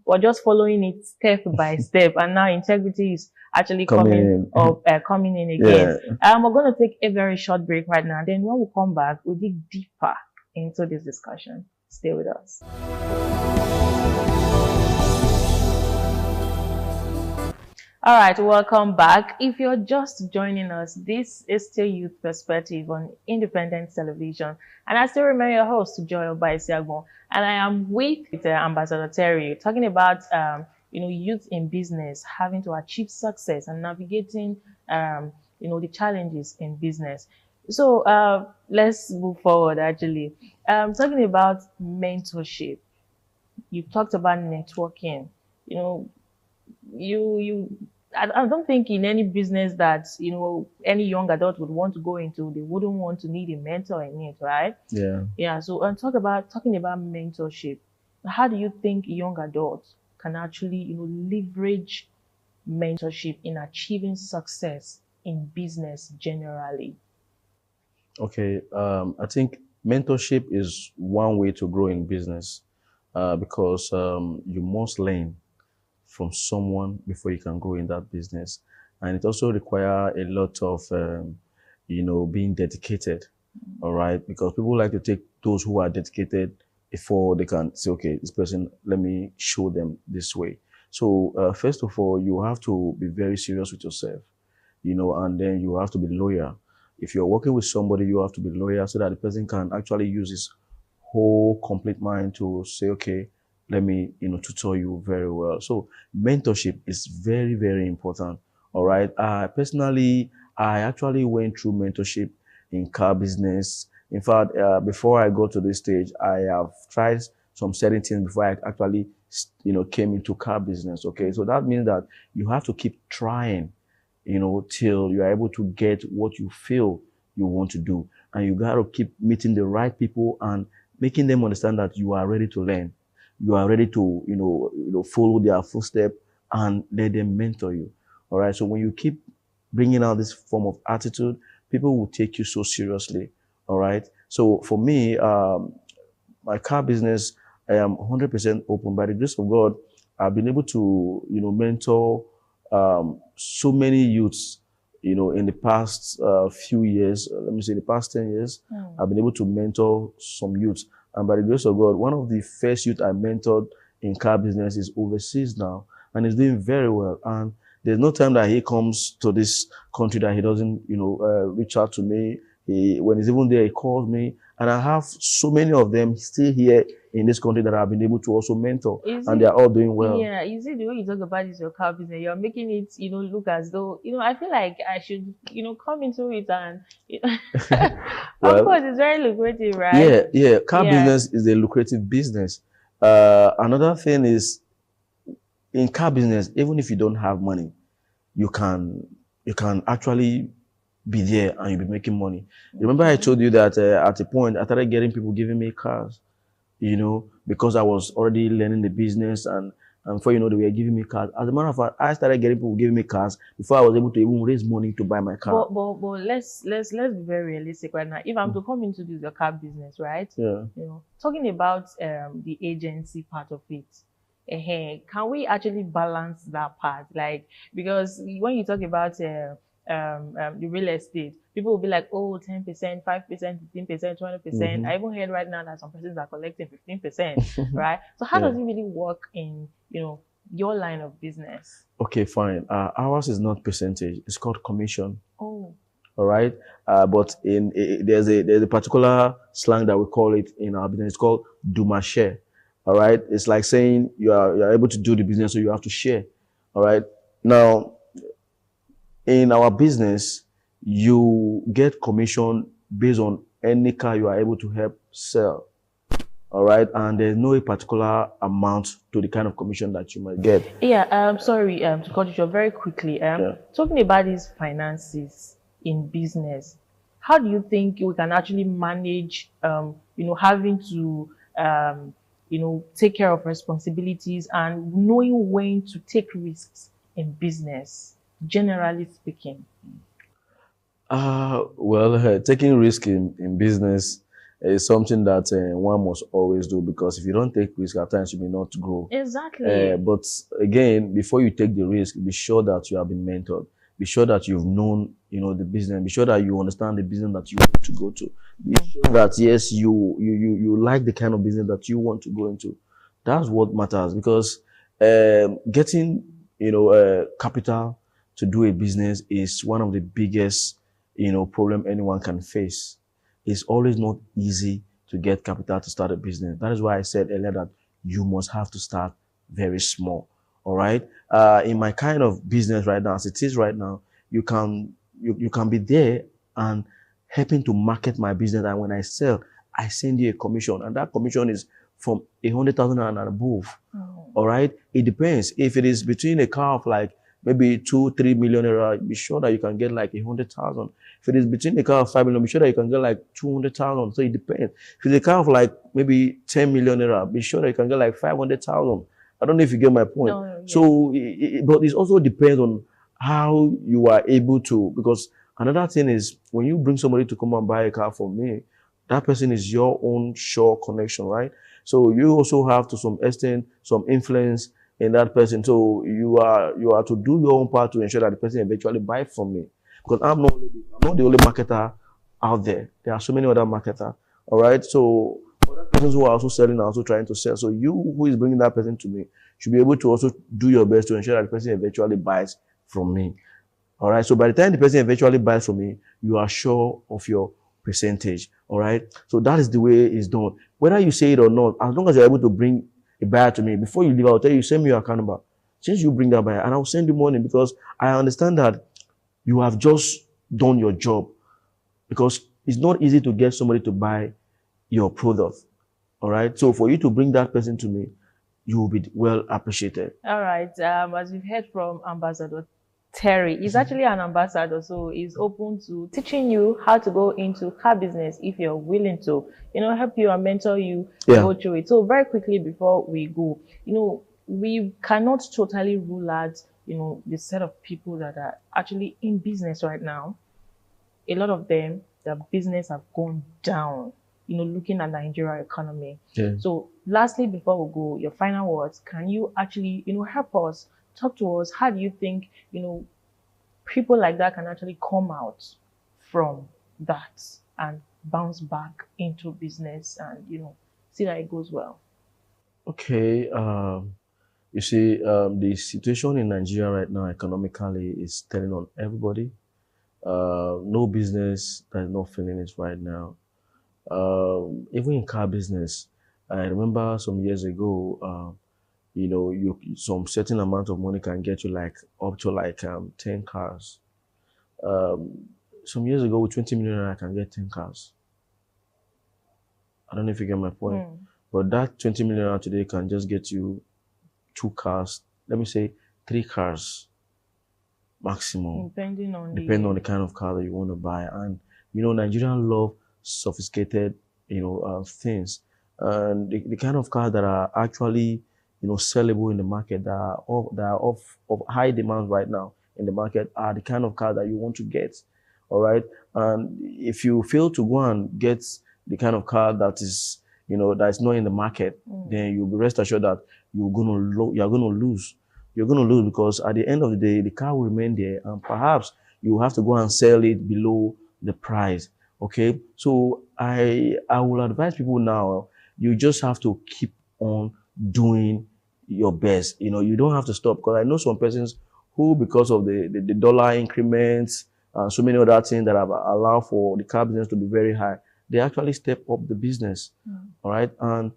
we're just following it step by step, and now integrity is actually coming in again. Yeah. We're going to take a very short break right now. Then when we come back, we'll dig deeper into this discussion. Stay with us. All right, welcome back. If you're just joining us, this is still Youth Perspective on Independent Television. And I still remain your host, Joy Obaisiagbon. And I am with Ambassador Terry, talking about, youth in business, having to achieve success and navigating, the challenges in business. So let's move forward, actually. Talking about mentorship. You talked about networking. I don't think in any business that, any young adult would want to go into, they wouldn't want to need a mentor in it, right? Yeah. Yeah. So talking about mentorship, how do you think young adults can actually, leverage mentorship in achieving success in business generally? Okay. I think mentorship is one way to grow in business, because you must learn from someone before you can grow in that business. And it also requires a lot of, being dedicated. All right. Because people like to take those who are dedicated before they can say, okay, this person, let me show them this way. So first of all, you have to be very serious with yourself, and then you have to be loyal. If you're working with somebody, you have to be loyal so that the person can actually use his whole complete mind to say, okay, let me, tutor you very well. So mentorship is very, very important. All right. Personally, I actually went through mentorship in car business. In fact, before I got to this stage, I have tried some certain things before I actually, came into car business. Okay. So that means that you have to keep trying, till you are able to get what you feel you want to do. And you got to keep meeting the right people and making them understand that you are ready to learn. You are ready to, follow their footsteps and let them mentor you. All right. So when you keep bringing out this form of attitude, people will take you so seriously. All right. So for me, my car business, I am 100% open. By the grace of God, I've been able to, mentor so many youths, in the past few years, let me say the past 10 years, I've been able to mentor some youths. And by the grace of God, one of the first youth I mentored in car business is overseas now, and he's doing very well. And there's no time that he comes to this country that he doesn't, reach out to me. When he's even there, he calls me. And I have so many of them still here in this country that I've been able to also mentor, and they're all doing well. Yeah, you see, the way you talk about this, your car business, you're making it, look as though, I feel like I should, come into it and, Well, of course, it's very lucrative, right? Yeah. Car business is a lucrative business. Another thing is, in car business, even if you don't have money, you can actually be there and you'll be making money. Remember I told you that at a point I started getting people giving me cars, because I was already learning the business, and before they were giving me cars. As a matter of fact, I started getting people giving me cars before I was able to even raise money to buy my car. But let's be very realistic right now. If I'm to come into your car business, right? Yeah. Talking about the agency part of it, can we actually balance that part? Like, because when you talk about the real estate, people will be like, oh, 10%, 5%, 15%, 20%. I even heard right now that some persons are collecting 15%, right? So how does it really work in, your line of business? Okay, fine. Ours is not percentage. It's called commission. Oh. All right. But there's a particular slang that we call it in our business. It's called do my share. All right. It's like saying you are able to do the business, so you have to share. All right. Now, in our business, you get commission based on any car you are able to help sell. All right. And there's no particular amount to the kind of commission that you might get. Yeah. Sorry to cut you short very quickly. Talking about these finances in business, how do you think we can actually manage, having to, take care of responsibilities and knowing when to take risks in business, generally speaking? Well, taking risk in business is something that one must always do, because if you don't take risk, at times you may not grow. Exactly. But again, before you take the risk, be sure that you have been mentored. Be sure that you've known, the business. Be sure that you understand the business that you want to go to. Be sure that yes, you like the kind of business that you want to go into. That's what matters, because getting capital to do a business is one of the biggest problem anyone can face. It's always not easy to get capital to start a business. That is why I said earlier that you must have to start very small. All right. In my kind of business right now, as it is right now, you can be there and helping to market my business. And when I sell, I send you a commission, and that commission is from 100,000 and above. All right. It depends. If it is between a car of like maybe 2-3 million naira, be sure that you can get like 100,000. If it is between a car of 5 million, be sure that you can get like 200,000. So it depends. If it's a car of like maybe 10 million naira, be sure that you can get like 500,000. I don't know if you get my point. No, yeah. So, but it also depends on how you are able to, because another thing is when you bring somebody to come and buy a car from me, that person is your own sure connection, right? So you also have to some extent, some influence in that person. So you are to do your own part to ensure that the person eventually buys from me. Because I'm not the only marketer out there. There are so many other marketers. All right. So other persons who are also selling are also trying to sell. So you who is bringing that person to me should be able to also do your best to ensure that the person eventually buys from me. All right. So by the time the person eventually buys from me, you are sure of your percentage. All right. So that is the way it's done. Whether you say it or not, as long as you're able to bring a buyer to me, before you leave, I'll tell you, send me your account number. Since you bring that buyer, and I'll send you money, because I understand that you have just done your job. Because it's not easy to get somebody to buy your product. All right. So for you to bring that person to me, you will be well appreciated. All right. As we've heard from Ambassador Terry, he's actually an ambassador, so he's open to teaching you how to go into car business if you're willing to, help you and mentor you go through it. So very quickly before we go, we cannot totally rule out, the set of people that are actually in business right now. A lot of them, their business have gone down, looking at Nigeria economy. Yeah. So lastly, before we go, your final words, can you actually, help us talk to us. How do you think, people like that can actually come out from that and bounce back into business and, see that it goes well? Okay. You see, the situation in Nigeria right now economically is telling on everybody. No business that is not feeling it right now. Even in car business, I remember some years ago, some certain amount of money can get you up to 10 cars. Some years ago, with 20 million, I can get 10 cars. I don't know if you get my point. But that 20 million today can just get you 2 cars, let me say 3 cars maximum. Depending on the kind of car that you want to buy. And, Nigerians love sophisticated, things. And the kind of cars that are actually, sellable in the market, that are of high demand right now in the market, are the kind of cars that you want to get. All right. And if you fail to go and get the kind of car that is, that's not in the market, then you'll be rest assured that you're going to lose. You're going to lose because at the end of the day, the car will remain there, and perhaps you have to go and sell it below the price. Okay. So I will advise people now, you just have to keep on doing your best. You don't have to stop, because I know some persons who, because of the dollar increments and so many other things that have allowed for the car business to be very high, they actually step up the business. All right. And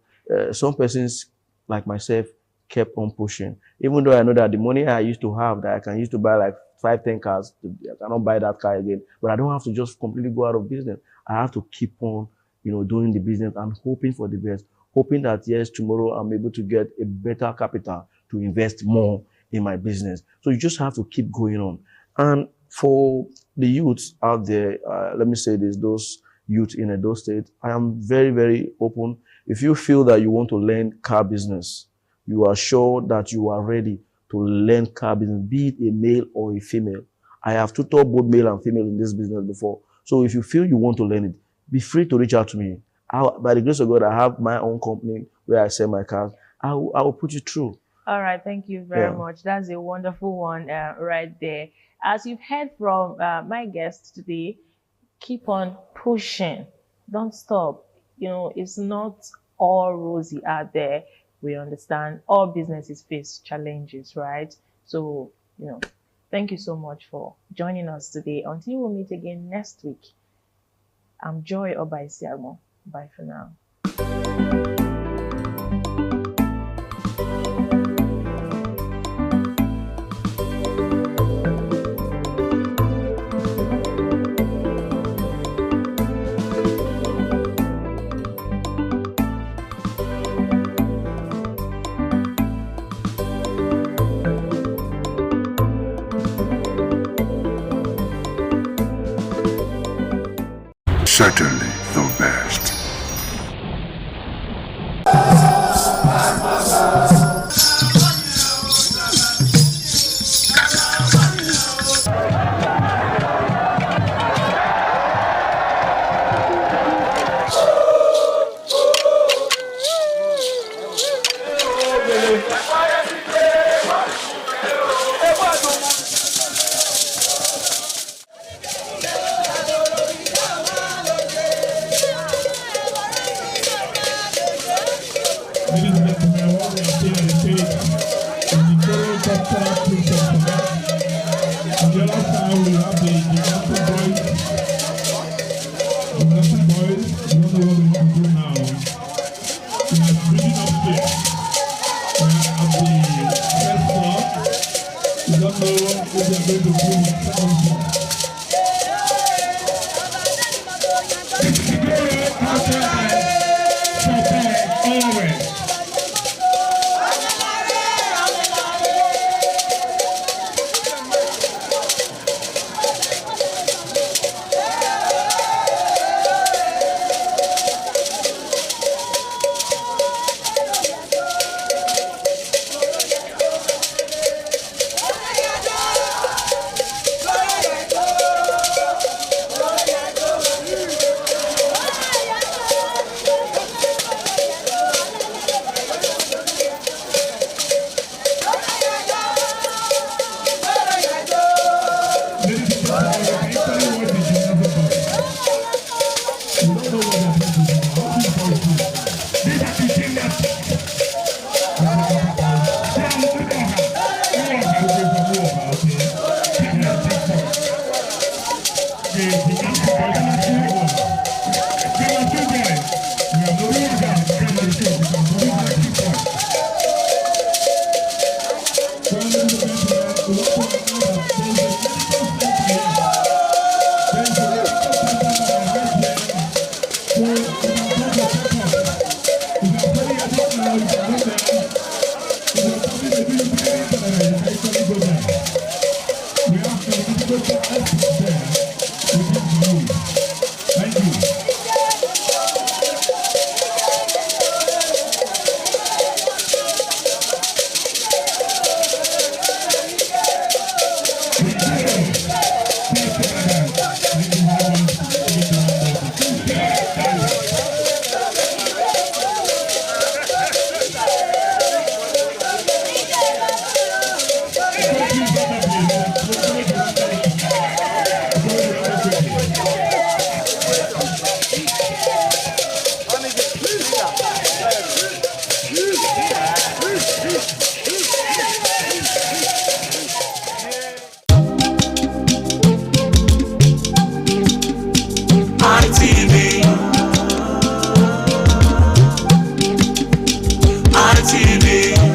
some persons like myself kept on pushing, even though I know that the money I used to have that I can use to buy 5-10 cars, I cannot buy that car again. But I don't have to just completely go out of business. I have to keep on, doing the business and hoping for the best, hoping that yes, tomorrow I'm able to get a better capital to invest more in my business. So you just have to keep going on. And for the youths out there, let me say this, those youth in Edo State, I am very, very open. If you feel that you want to learn car business, you are sure that you are ready to learn car business, be it a male or a female. I have tutored both male and female in this business before. So if you feel you want to learn it, be free to reach out to me. By the grace of God, I have my own company where I sell my cars. I will put you through. All right. Thank you very much. That's a wonderful one right there. As you've heard from my guest today, keep on pushing. Don't stop. It's not all rosy out there. We understand all businesses face challenges, right? So, thank you so much for joining us today. Until we meet again next week, I'm Joy Obaisiagmo. Bye for now. Certainly the best.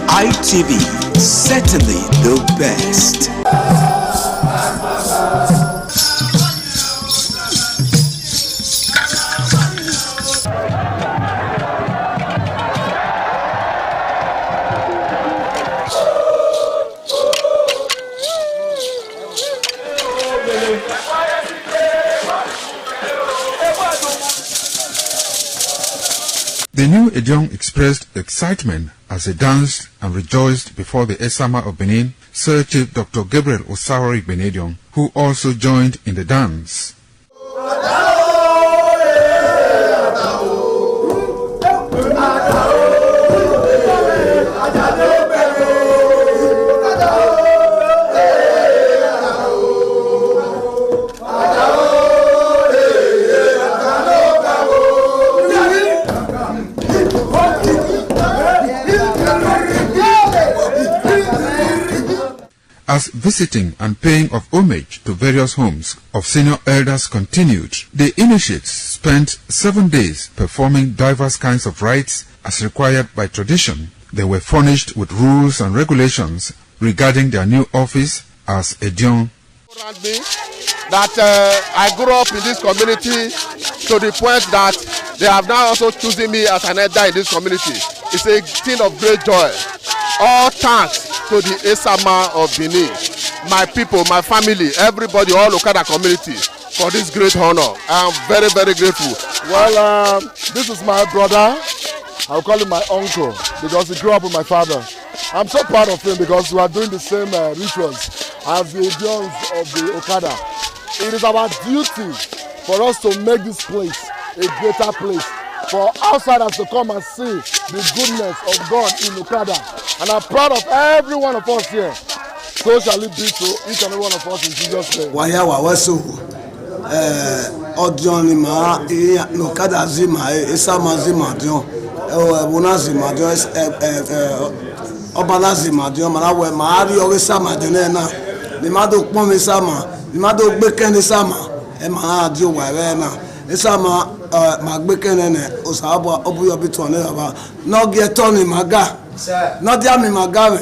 ITV, certainly the best. The new Edion expressed excitement as they danced and rejoiced before the Esama of Benin, Sir Chief Dr. Gabriel Osawari Benedion, who also joined in the dance. As visiting and paying of homage to various homes of senior elders continued, the initiates spent 7 days performing diverse kinds of rites as required by tradition. They were furnished with rules and regulations regarding their new office as Edion. That I grew up in this community to the point that they have now also chosen me as an elder in this community. It's a thing of great joy. All thanks to the Esama of Benin, my people, my family, everybody, all Okada community for this great honor. I am very, very grateful. Well, this is my brother. I'll call him my uncle because he grew up with my father. I'm so proud of him because we are doing the same rituals as the Edions of the Okada. It is our duty for us to make this place a greater place, for outsiders to come and see the goodness of God in Okada. And I'm proud of every one of us here. So shall it be to each and every one of us in Jesus' name. Odion ma Okada zima Esama zima dion Bona zima dion Obala zima dion Malawe ma ari Esama dion na ni ma do pon Esama ni ma do gbe ken Esama e ma adi o wa na Esama ma gbe ken ne o sa abo obuyo bi to ne baba no ge to ni maga no dia mi maga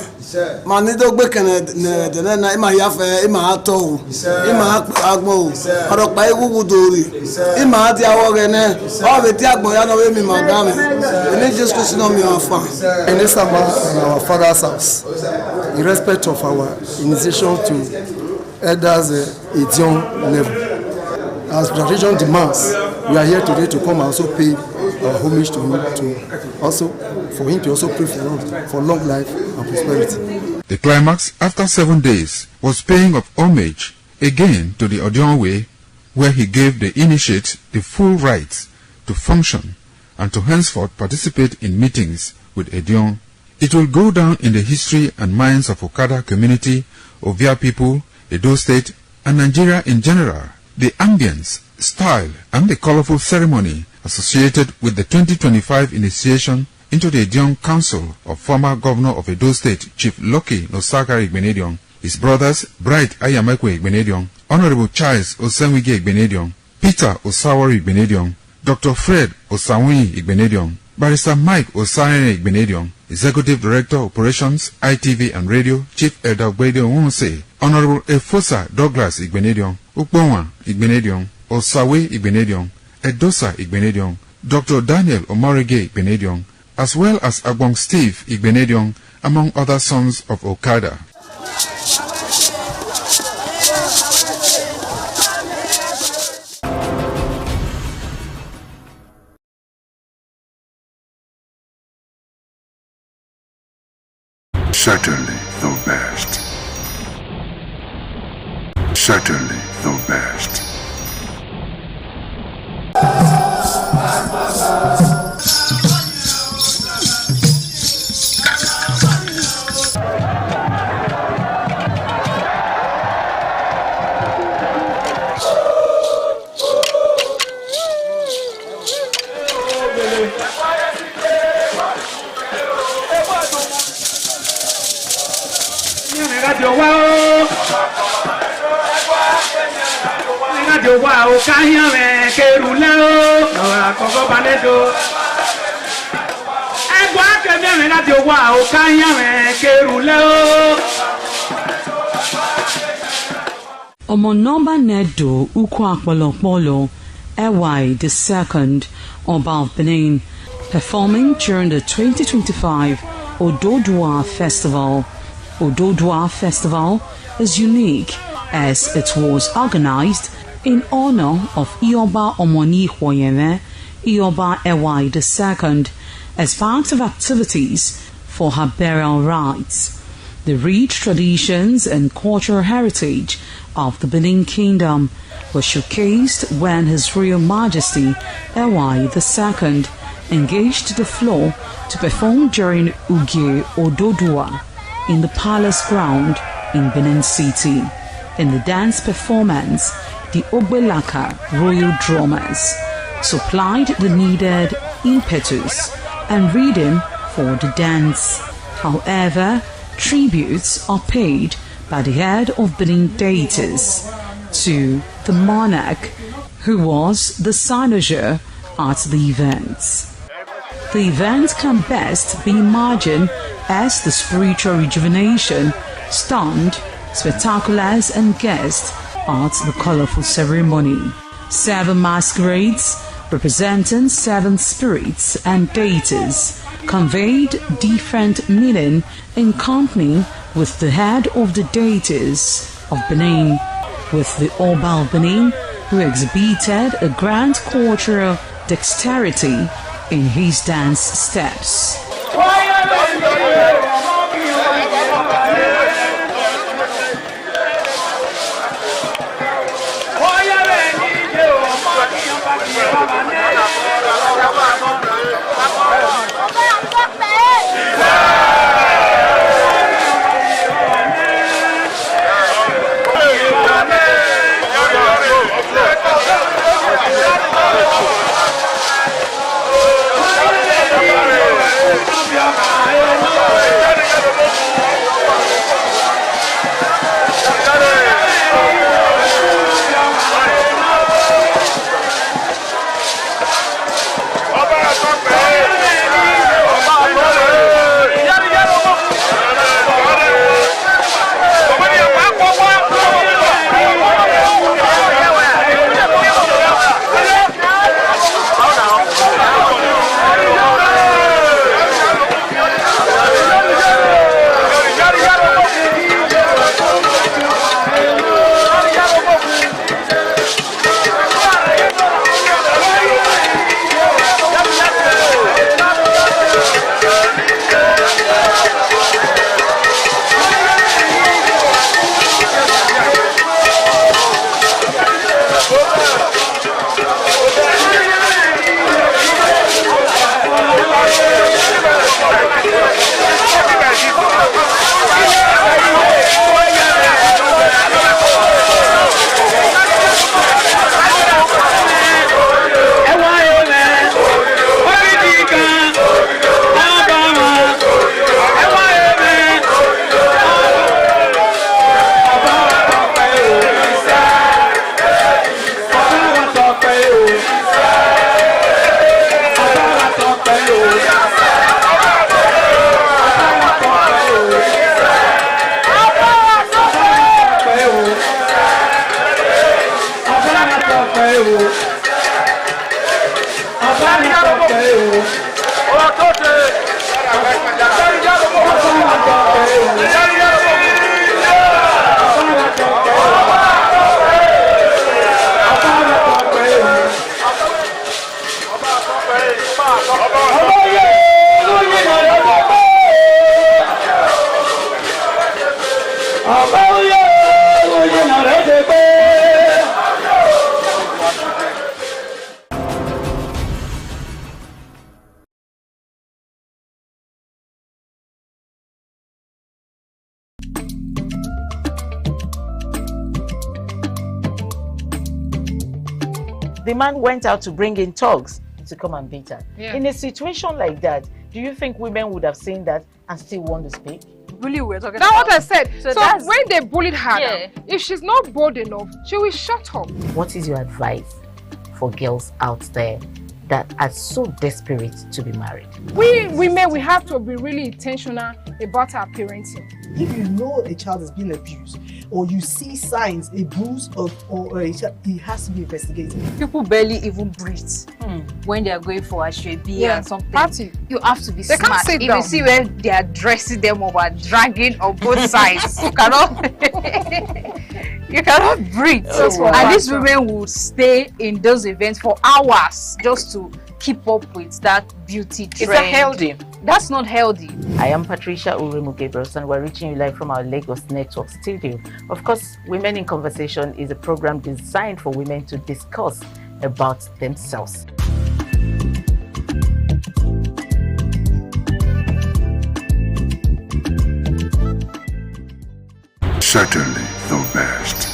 ma ni do gbe ken ne de na e ma ya fe e ma ato o e ma agbon o oro pa ewu dori e ma adi awo re ne o be ti agbon ya no we mi maga me ni just Christ no mi afa in Esama in our father's house in respect of our initiation to elders Edion level. As tradition demands, we are here today to come and also pay our homage to him, to also for him to also pray for long life and prosperity. The climax after 7 days was paying of homage again to the Edion way, where he gave the initiate the full rights to function and to henceforth participate in meetings with Edion. It will go down in the history and minds of Okada community, Ovia people, Edo State, and Nigeria in general. The ambience, style, and the colorful ceremony associated with the 2025 initiation into the Edion Council of former Governor of Edo State, Chief Lucky Nosakari Igbenedion, his brothers Bright Ayamakwe Igbenedion, Honorable Charles Osenwige Igbenedion, Peter Osawari Igbenedion, Dr. Fred Osawuni Igbenedion, Barrister Mike Osane Igbenedion, Executive Director Operations, ITV and Radio, Chief Elder Gbede Onwunse, Honorable Efosa Douglas Igbenedion, Ukponwa Igbenedion, Osawe Igbenedion, Edosa Igbenedion, Dr. Daniel Omorige Igbenedion, as well as Agbong Steve Igbenedion, among other sons of Okada. Certainly the best. Certainly the best. Omonomba Nedo Ukwakbalopolo Ewai II, Oba of Benin, performing during the 2025 Ododua Festival. Ododua Festival is unique as it was organized in honor of Ioba Omoni Hwoyeme, Ioba Ewai II, as part of activities for her burial rites. The rich traditions and cultural heritage of the Benin Kingdom were showcased when His Royal Majesty Ewai II engaged the floor to perform during Uge Ododua in the palace ground in Benin City. In the dance performance, the Ogbelaka royal drummers supplied the needed impetus and rhythm for the dance. However, tributes are paid by the head of Benin deities to the monarch, who was the cynosure at the events. The event can best be imagined as the spiritual rejuvenation, stunned, spectaculars and guests at the colorful ceremony. 7 masquerades representing 7 spirits and deities conveyed different meaning in company with the head of the deities of Benin, with the Oba of Benin, who exhibited a grand cultural dexterity in his dance steps. The man went out to bring in thugs to come and beat her. Yeah. In a situation like that, do you think women would have seen that and still want to speak? bully we're talking That's about. what I said. So that's, when they bullied her, now, if she's not bold enough, she will shut up. What is your advice for girls out there that are so desperate to be married? We women, we have to be really intentional about our parenting. If you know a child is being abused, or you see signs, a bruise or a child, it has to be investigated. People barely even breathe when they are going for a shrebi and something. Party. You have to be They smart. can't sit If down. you see where they are dressing them up and dragging on both sides, you cannot breathe. And these women will stay in those events for hours just to keep up with that beauty trend. Is that healthy? That's not healthy. I am Patricia Uremu Gabriels, and we're reaching you live from our Lagos Network studio. Of course, Women in Conversation is a program designed for women to discuss about themselves. Certainly the best.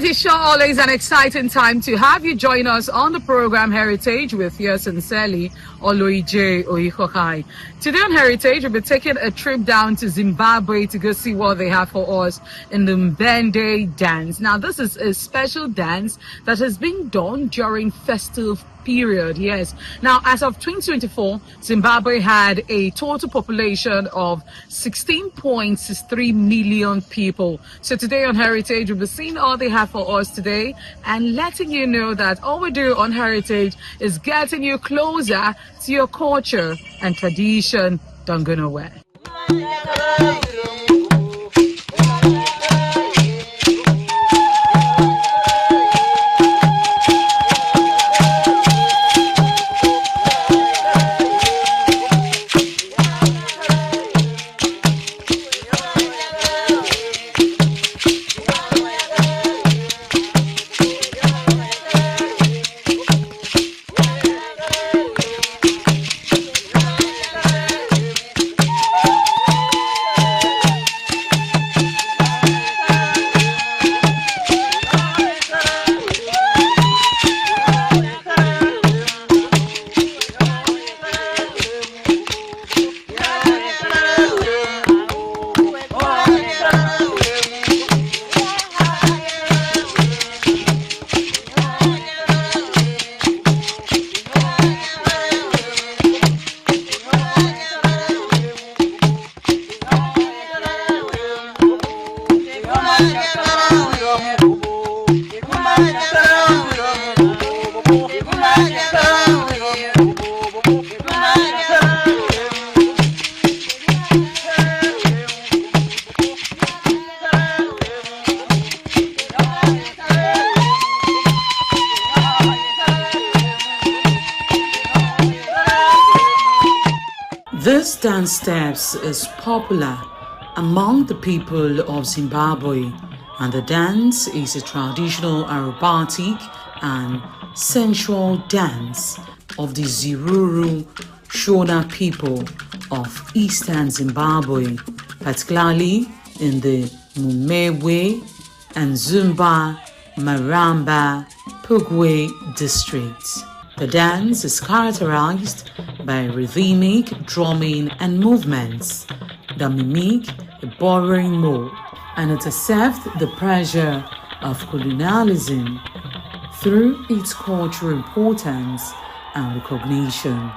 It's sure always an exciting time to have you join us on the program Heritage with yours sincerely, Oloije Oikokai. Today on Heritage, we'll be taking a trip down to Zimbabwe to go see what they have for us in the Mbende dance. Now, this is a special dance that has been done during festive period. Yes. Now, as of 2024, Zimbabwe had a total population of 16.63 million people. So today on Heritage, we'll be seeing all they have for us today and letting you know that all we do on Heritage is getting you closer to your culture and tradition. Don't go nowhere. This dance steps is popular among the people of Zimbabwe, and the dance is a traditional aerobatic and sensual dance of the Ziruru Shona people of eastern Zimbabwe, particularly in the Mumewe and Zumba Maramba Pugwe districts. The dance is characterized by rhythmic drumming and movements that mimic a burrowing mode, and it accepts the pressure of colonialism through its cultural importance and recognition.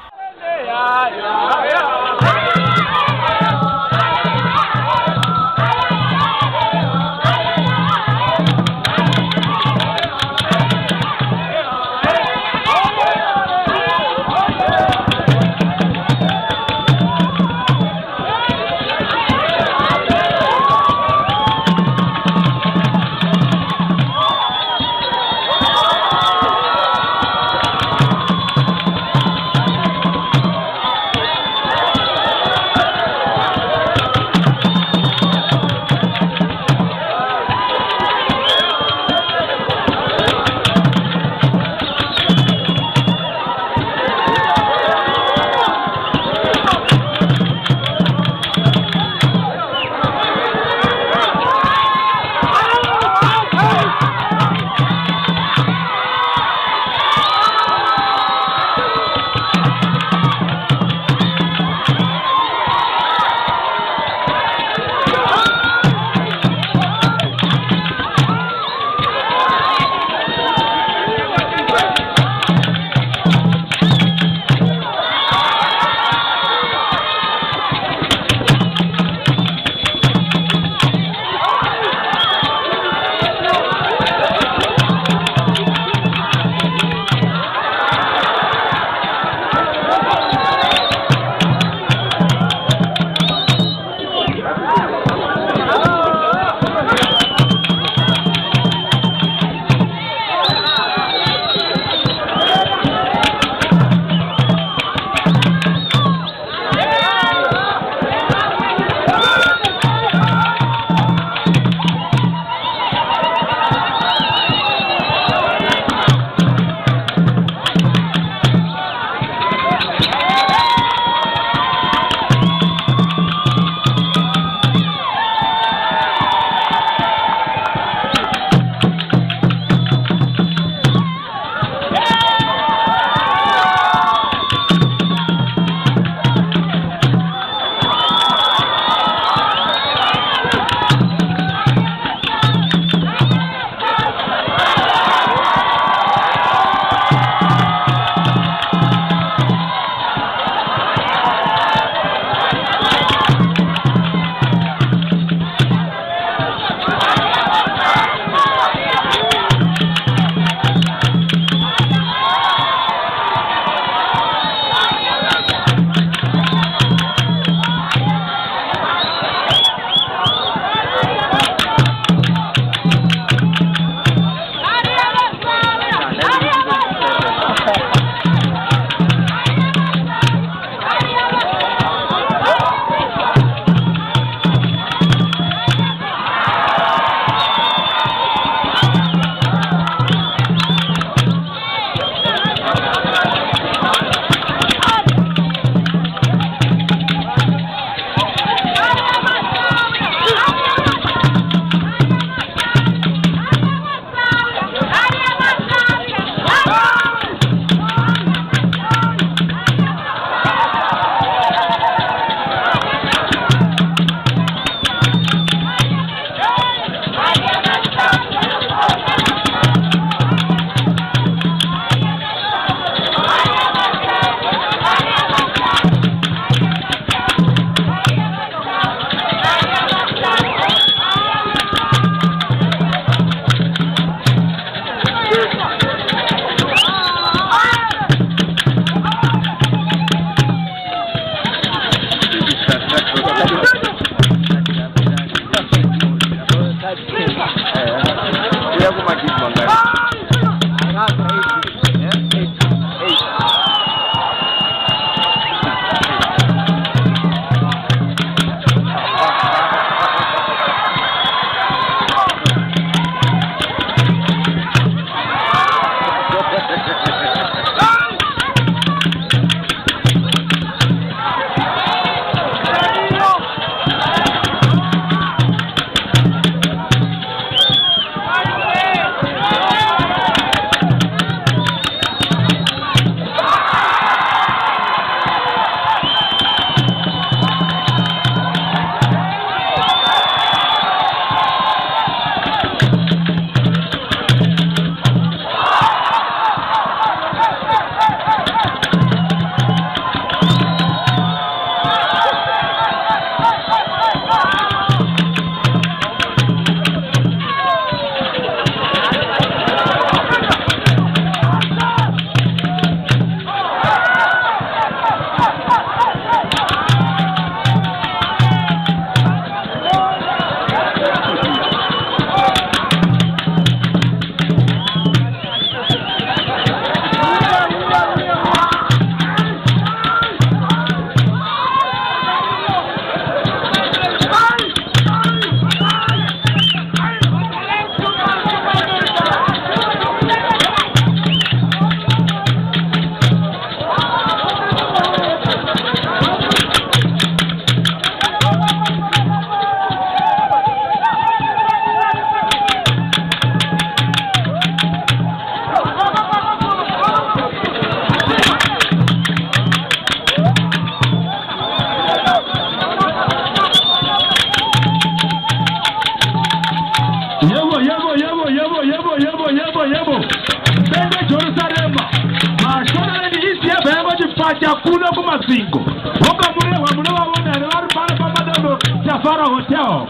chakula kuma singo. Woka mure wa wona ne waru para papa dando Jafara Hotel.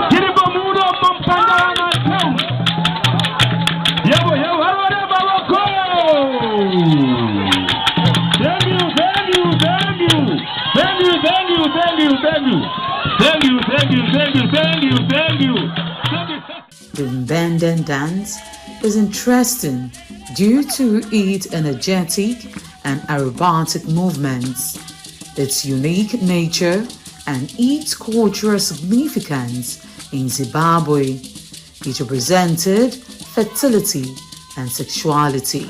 Kiribo mudo kompanda na teu. Yewo harware babako. Thank you. The Mbendan dance is interesting due to its energetic and aerobatic movements, its unique nature, and its cultural significance in Zimbabwe. It represented fertility and sexuality.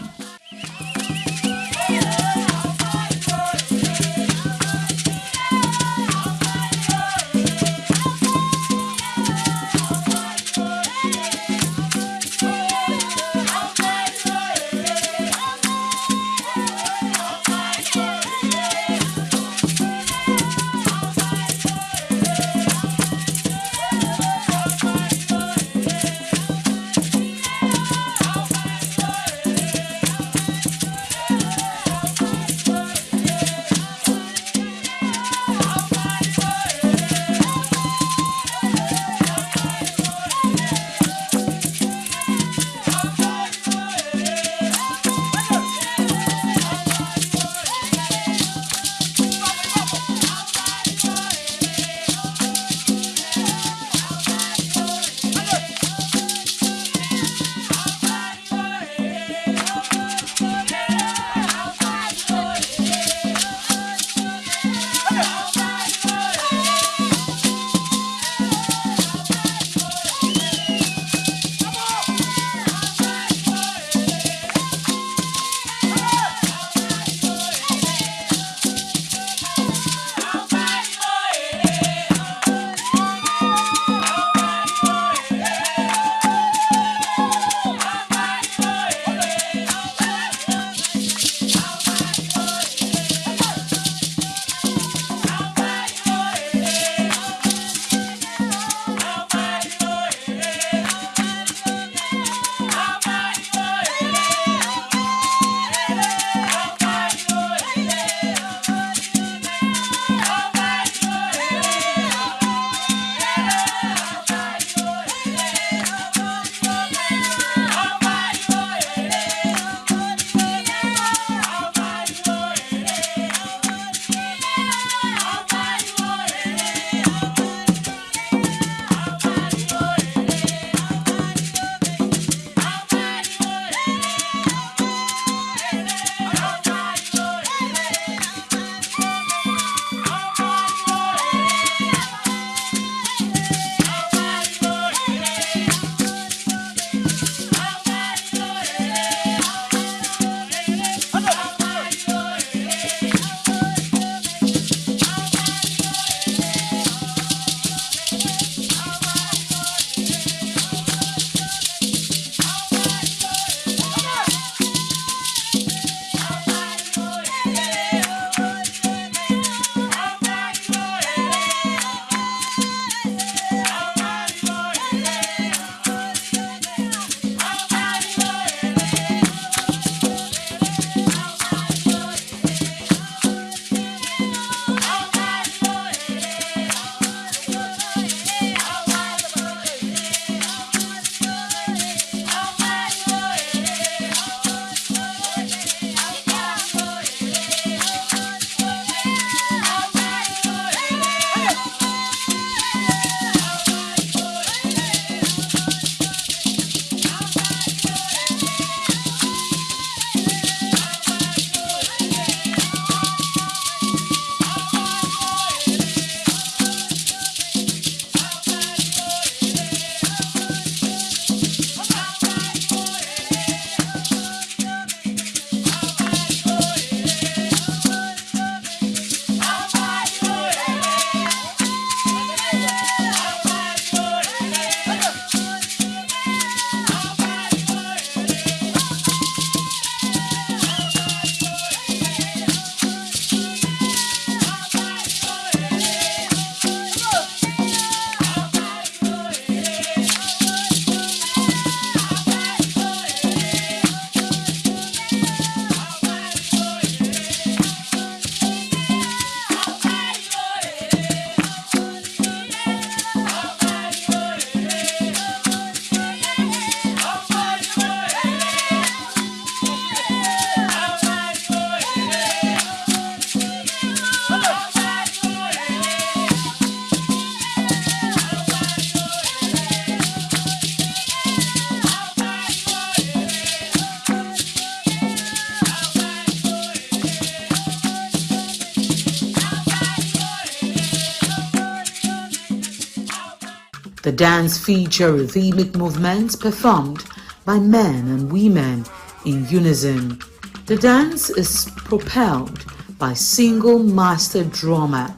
The dance features rhythmic movements performed by men and women in unison. The dance is propelled by single master drummer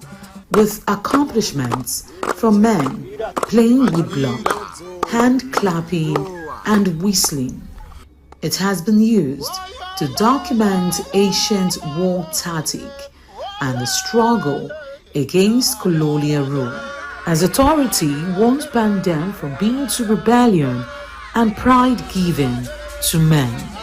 with accompaniments from men playing with block, hand clapping and whistling. It has been used to document ancient war tactic and the struggle against colonial rule, as authority once banned them from being to rebellion and pride given to men.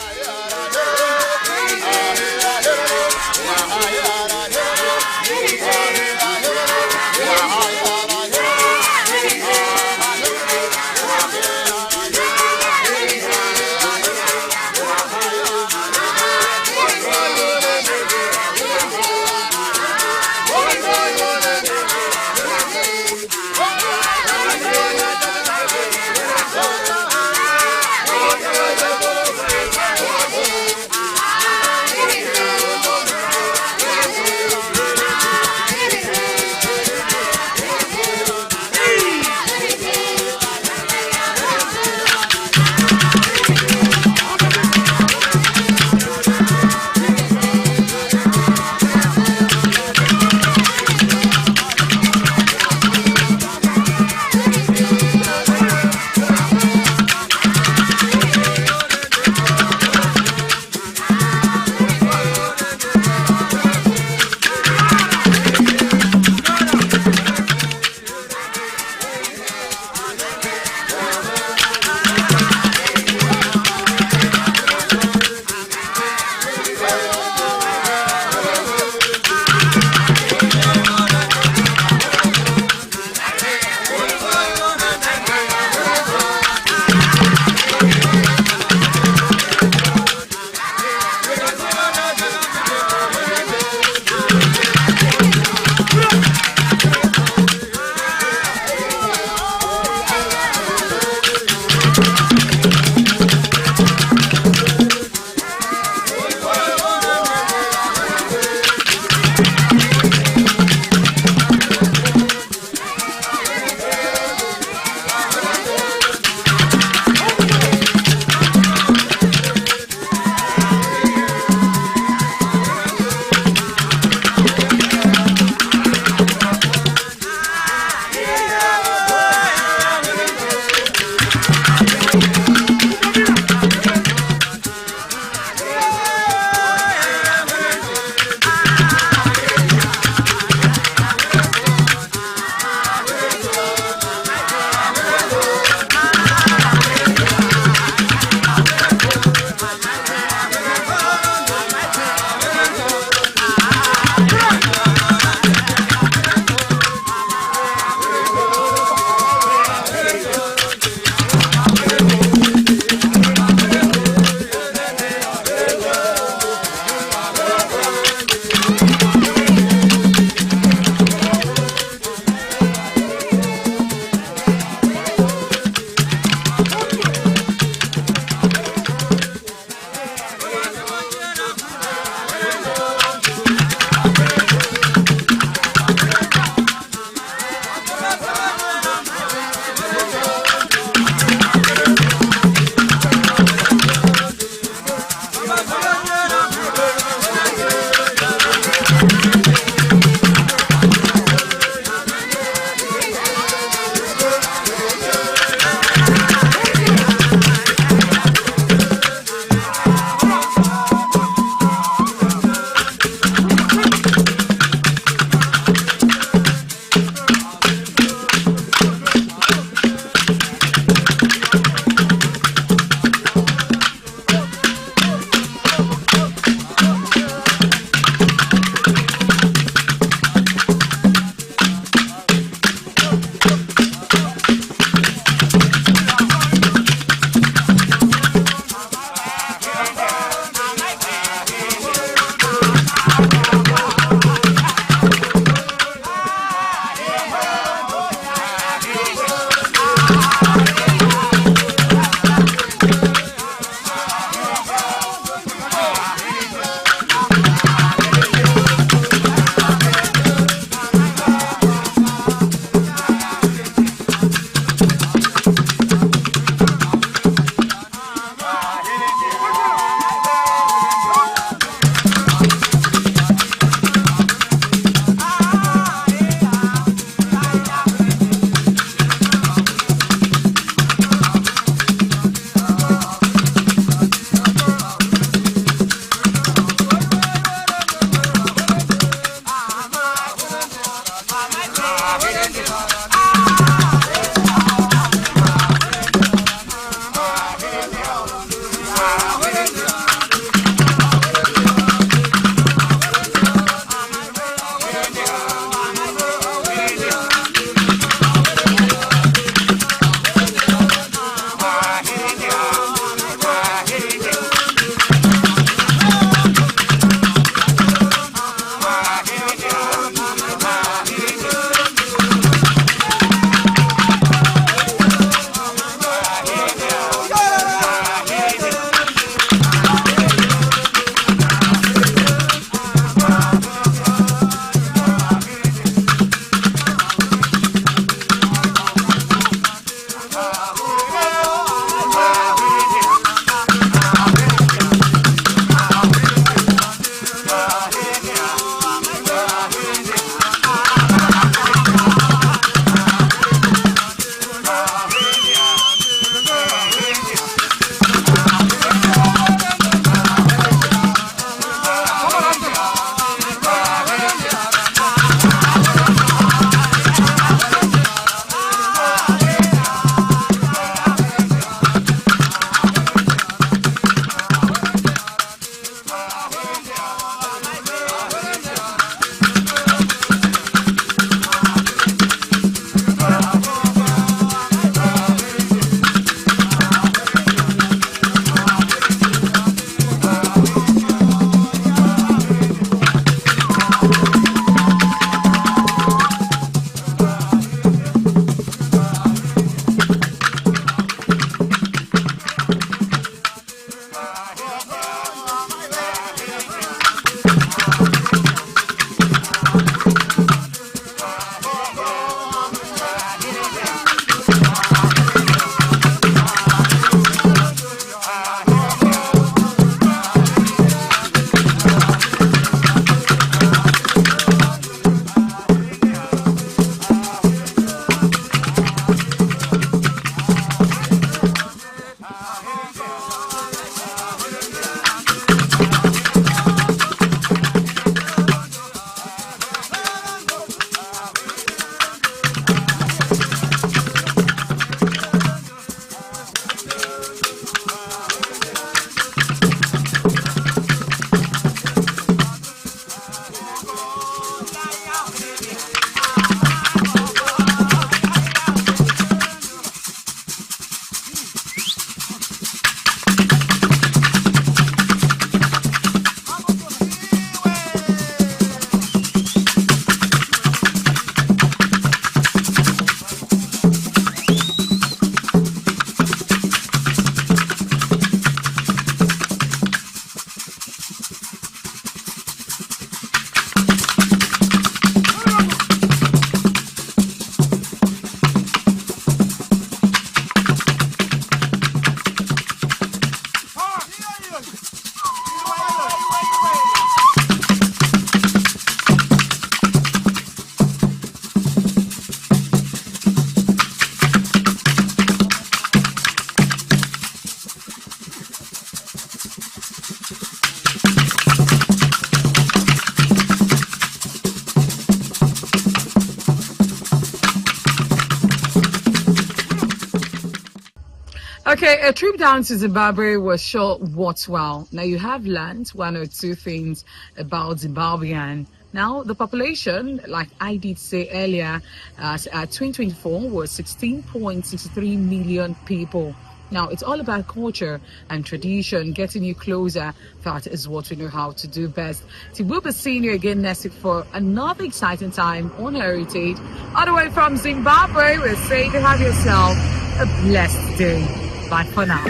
Okay, a trip down to Zimbabwe was sure worthwhile. Now you have learned one or two things about Zimbabwean. Now the population, like I did say earlier, at 2024 was 16.63 million people. Now it's all about culture and tradition, getting you closer. That is what we know how to do best. So we'll be seeing you again next week for another exciting time on Heritage. All the way from Zimbabwe, we're saying to have yourself a blessed day. Bye for now.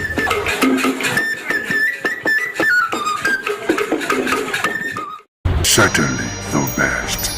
Certainly the best.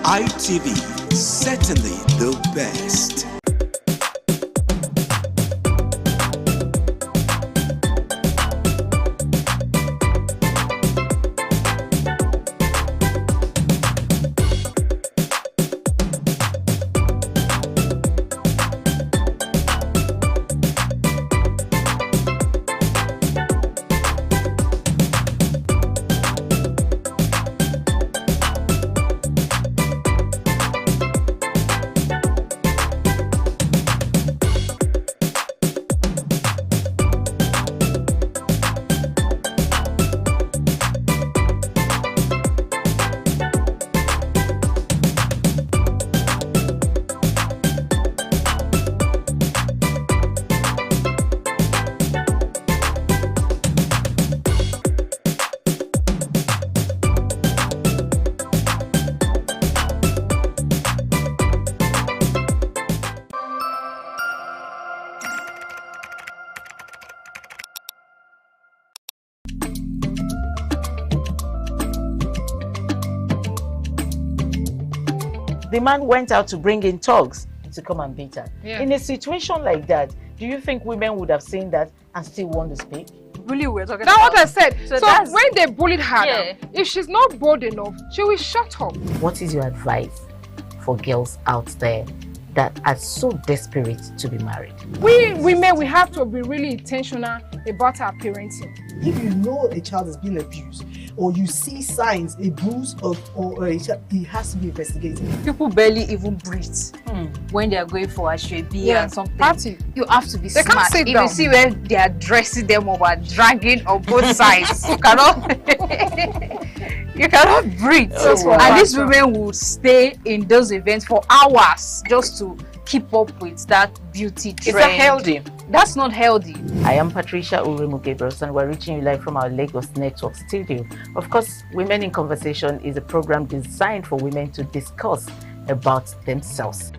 ITV, certainly the best. The man went out to bring in thugs to come and beat her. Yeah. In a situation like that, do you think women would have seen that and still want to speak? Really, we're talking That's about. what I said. So So that's- when they bullied her, Yeah. now, if she's not bold enough, she will shut up. What is your advice for girls out there that are so desperate to be married? We women, we have to be really intentional about our parenting. If you know a child is being abused, or you see signs, a bruise or a child, it has to be investigated. People barely even breathe when they are going for a shrebi and something. Party. You have to be They can't smart. sit If down. you see where they are dressing them up and dragging on both sides, you cannot you cannot breathe. That's what And these matters. women would stay in those events for hours just to keep up with that beauty trend. Is that healthy? That's not healthy. I am Patricia Uremugebros and we're reaching you live from our Lagos Network studio. Of course, Women in Conversation is a program designed for women to discuss about themselves.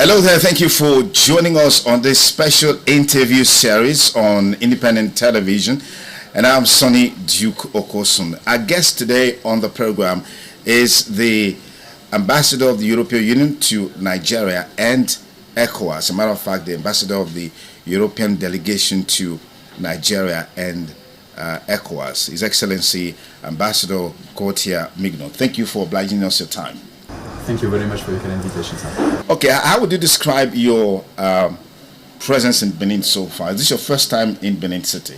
Hello there, thank you for joining us on this special interview series on independent television. And I'm Sonny Duke Okosun. Our guest today on the program is the Ambassador of the European Union to Nigeria and ECOWAS. As a matter of fact, the Ambassador of the European Delegation to Nigeria and ECOWAS, His Excellency Ambassador Gautier Mignon. Thank you for obliging us your time. Thank you very much for your kind invitation, sir. Okay, how would you describe your presence in Benin so far? Is this your first time in Benin City?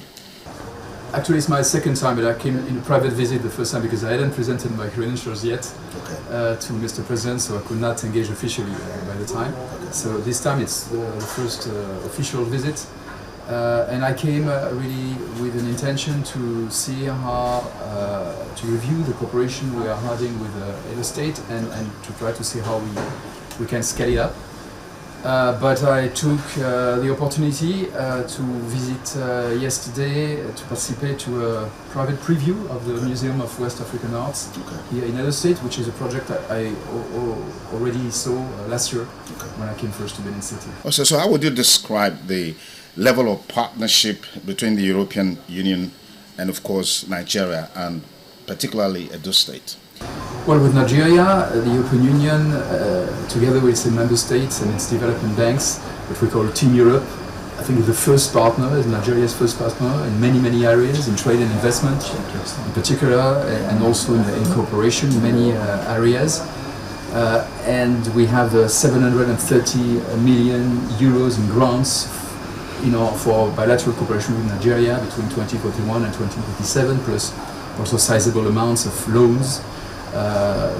Actually, it's my second time, but I came in a private visit the first time because I hadn't presented my credentials yet to Mr. President, so I could not engage officially by the time. So this time it's the first official visit. And I came really with an intention to see how, to review the cooperation we are having with Edo State and to try to see how we can scale it up. But I took the opportunity to visit yesterday to participate to a private preview of the Museum of West African Arts here in Edo State, which is a project I already saw last year when I came first to Benin City. Also, so how would you describe the level of partnership between the European Union and, of course, Nigeria, and particularly Edo State? Well, with Nigeria, the European Union, together with its member states and its development banks, which we call Team Europe, I think is the first partner, is Nigeria's first partner in many areas, in trade and investment in particular, and also in cooperation in many areas. And we have 730 million euros in grants for bilateral cooperation with Nigeria between 2041 and 2027, plus also sizable amounts of loans,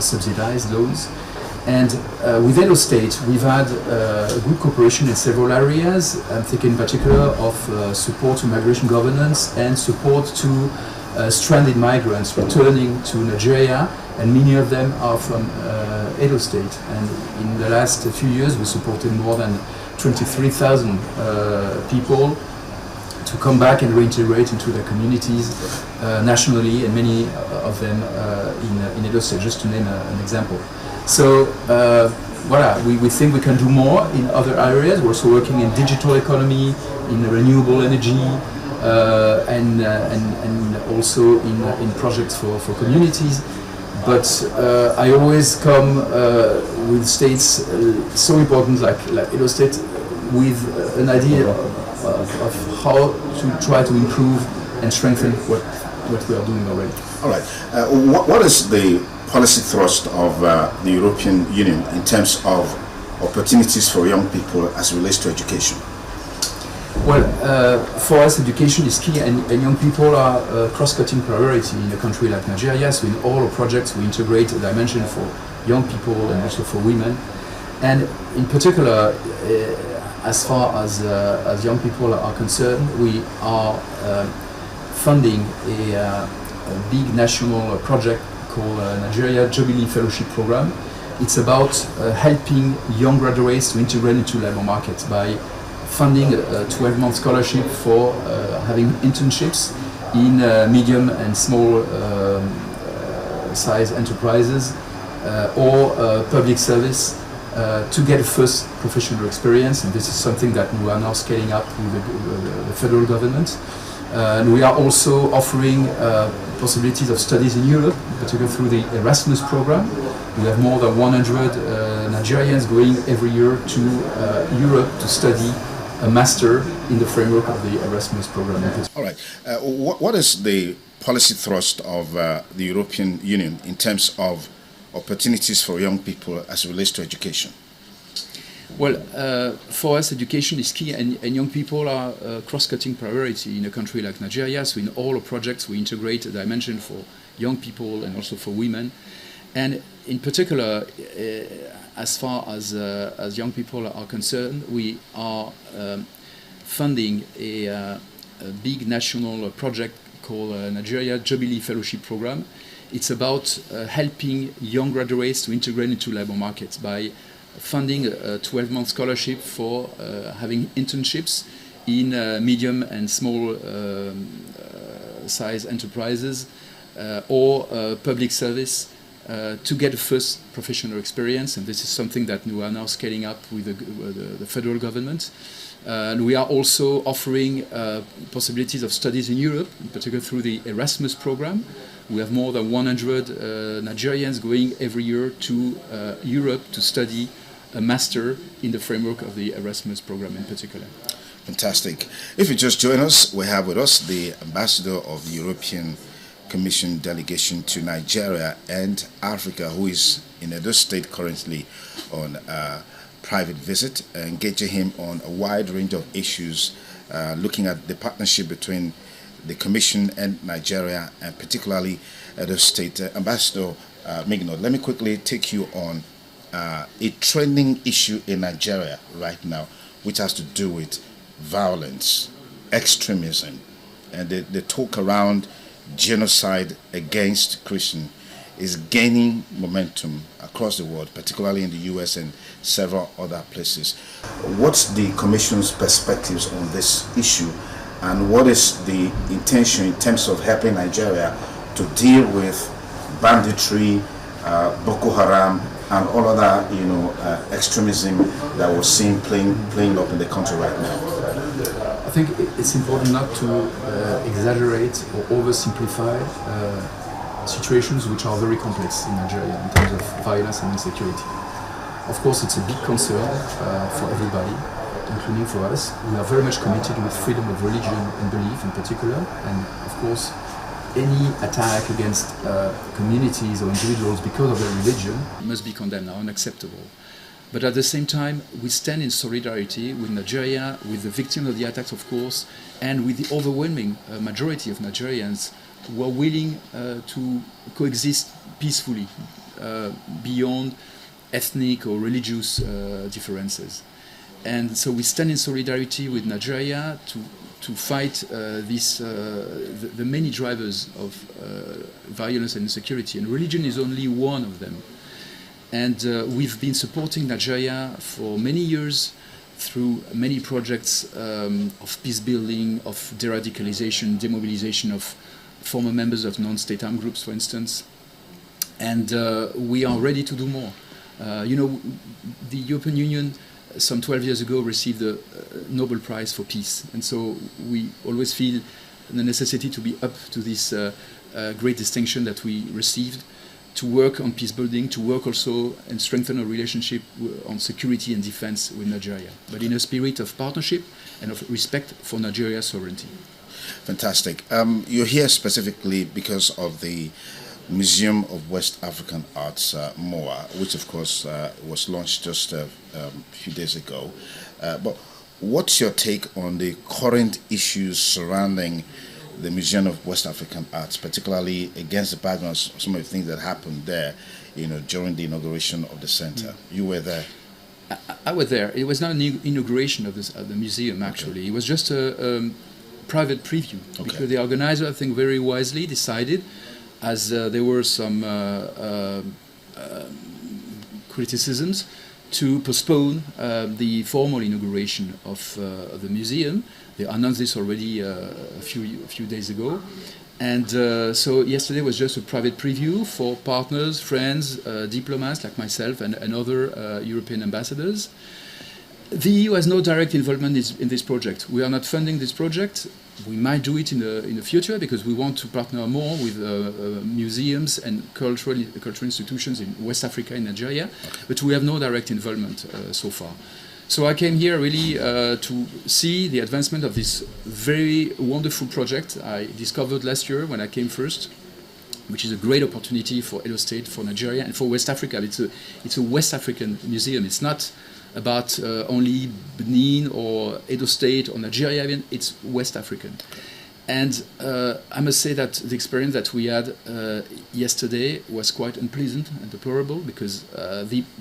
subsidized loans. And with Edo State, we've had good cooperation in several areas. I'm thinking in particular of support to migration governance and support to stranded migrants returning to Nigeria, and many of them are from Edo State. And in the last few years, we supported more than 23,000 people to come back and reintegrate into their communities nationally, and many of them in Edo State, just to name an example. So voilà, we think we can do more in other areas. We're also working in digital economy, in renewable energy, and also in projects for communities. But I always come with states so important like Edo State with an idea of how to try to improve and strengthen what we are doing already. All right. What is the policy thrust of the European Union in terms of opportunities for young people as it relates to education? Well, for us, education is key, and young people are a cross-cutting priority in a country like Nigeria. So in all our projects, we integrate a dimension for young people and also for women. And in particular, as far as young people are concerned, we are funding a big national project called Nigeria Jubilee Fellowship Program. It's about helping young graduates to integrate into labor markets by funding a 12-month scholarship for having internships in medium and small size enterprises or public service to get a first professional experience. And this is something that we are now scaling up with the federal government. And we are also offering possibilities of studies in Europe, particularly through the Erasmus program. We have more than 100 Nigerians going every year to Europe to study a master in the framework of the Erasmus program. All right. What is the policy thrust of the European Union in terms of opportunities for young people as it relates to education? Well, for us, education is key, and young people are a cross-cutting priority in a country like Nigeria. So in all our projects, we integrate a dimension for young people and also for women. And in particular, as far as young people are concerned, we are funding a big national project called Nigeria Jubilee Fellowship Program. It's about helping young graduates to integrate into labor markets by funding a 12-month scholarship for having internships in medium and small size enterprises or public service to get a first professional experience, and this is something that we are now scaling up with the federal government. And we are also offering possibilities of studies in Europe, in particular through the Erasmus program. We have more than 100 Nigerians going every year to Europe to study a master in the framework of the Erasmus program in particular. Fantastic. If you just join us, we have with us the ambassador of the European Commission delegation to Nigeria and Africa, who is in Edo State currently on a private visit, engaging him on a wide range of issues, looking at the partnership between the Commission and Nigeria, and particularly Edo State. Ambassador Migno, let me quickly take you on a trending issue in Nigeria right now, which has to do with violence, extremism, and the talk around genocide against Christians is gaining momentum across the world, particularly in the US and several other places. What's the Commission's perspectives on this issue, and what is the intention in terms of helping Nigeria to deal with banditry, Boko Haram, and all other extremism that we're seeing playing up in the country right now? I think it's important not to exaggerate or oversimplify situations which are very complex in Nigeria in terms of violence and insecurity. Of course, it's a big concern for everybody, including for us. We are very much committed with freedom of religion and belief in particular, and of course, any attack against communities or individuals because of their religion must be condemned, unacceptable. But at the same time, we stand in solidarity with Nigeria, with the victims of the attacks, of course, and with the overwhelming majority of Nigerians who are willing to coexist peacefully beyond ethnic or religious differences. And so we stand in solidarity with Nigeria to fight the many drivers of violence and insecurity, and religion is only one of them. And we've been supporting Nigeria for many years through many projects of peace building, of de-radicalization, demobilization of former members of non-state armed groups, for instance. And we are ready to do more. The European Union some 12 years ago received the Nobel Prize for Peace. And so we always feel the necessity to be up to this great distinction that we received, to work on peace building, to work also and strengthen our relationship on security and defense with Nigeria, but in a spirit of partnership and of respect for Nigeria's sovereignty. Fantastic. You're here specifically because of the Museum of West African Arts, MOA, which of course was launched just a few days ago. But what's your take on the current issues surrounding the Museum of West African Arts, particularly against the background of some of the things that happened there, during the inauguration of the center? You were there. I was there. It was not an inauguration of the museum, actually. Okay. It was just a private preview, because the organizer, I think, very wisely decided, as there were some criticisms, to postpone the formal inauguration of the museum. They announced this already a few days ago. And so yesterday was just a private preview for partners, friends, diplomats like myself and other European ambassadors. The EU has no direct involvement in this project. We are not funding this project. We might do it in the future because we want to partner more with museums and cultural institutions in West Africa and Nigeria, but we have no direct involvement so far. So I came here really to see the advancement of this very wonderful project I discovered last year when I came first, which is a great opportunity for Edo State, for Nigeria, and for West Africa. It's a West African museum. It's not about only Benin or Edo State or Nigeria even. It's West African. And I must say that the experience that we had yesterday was quite unpleasant and deplorable, because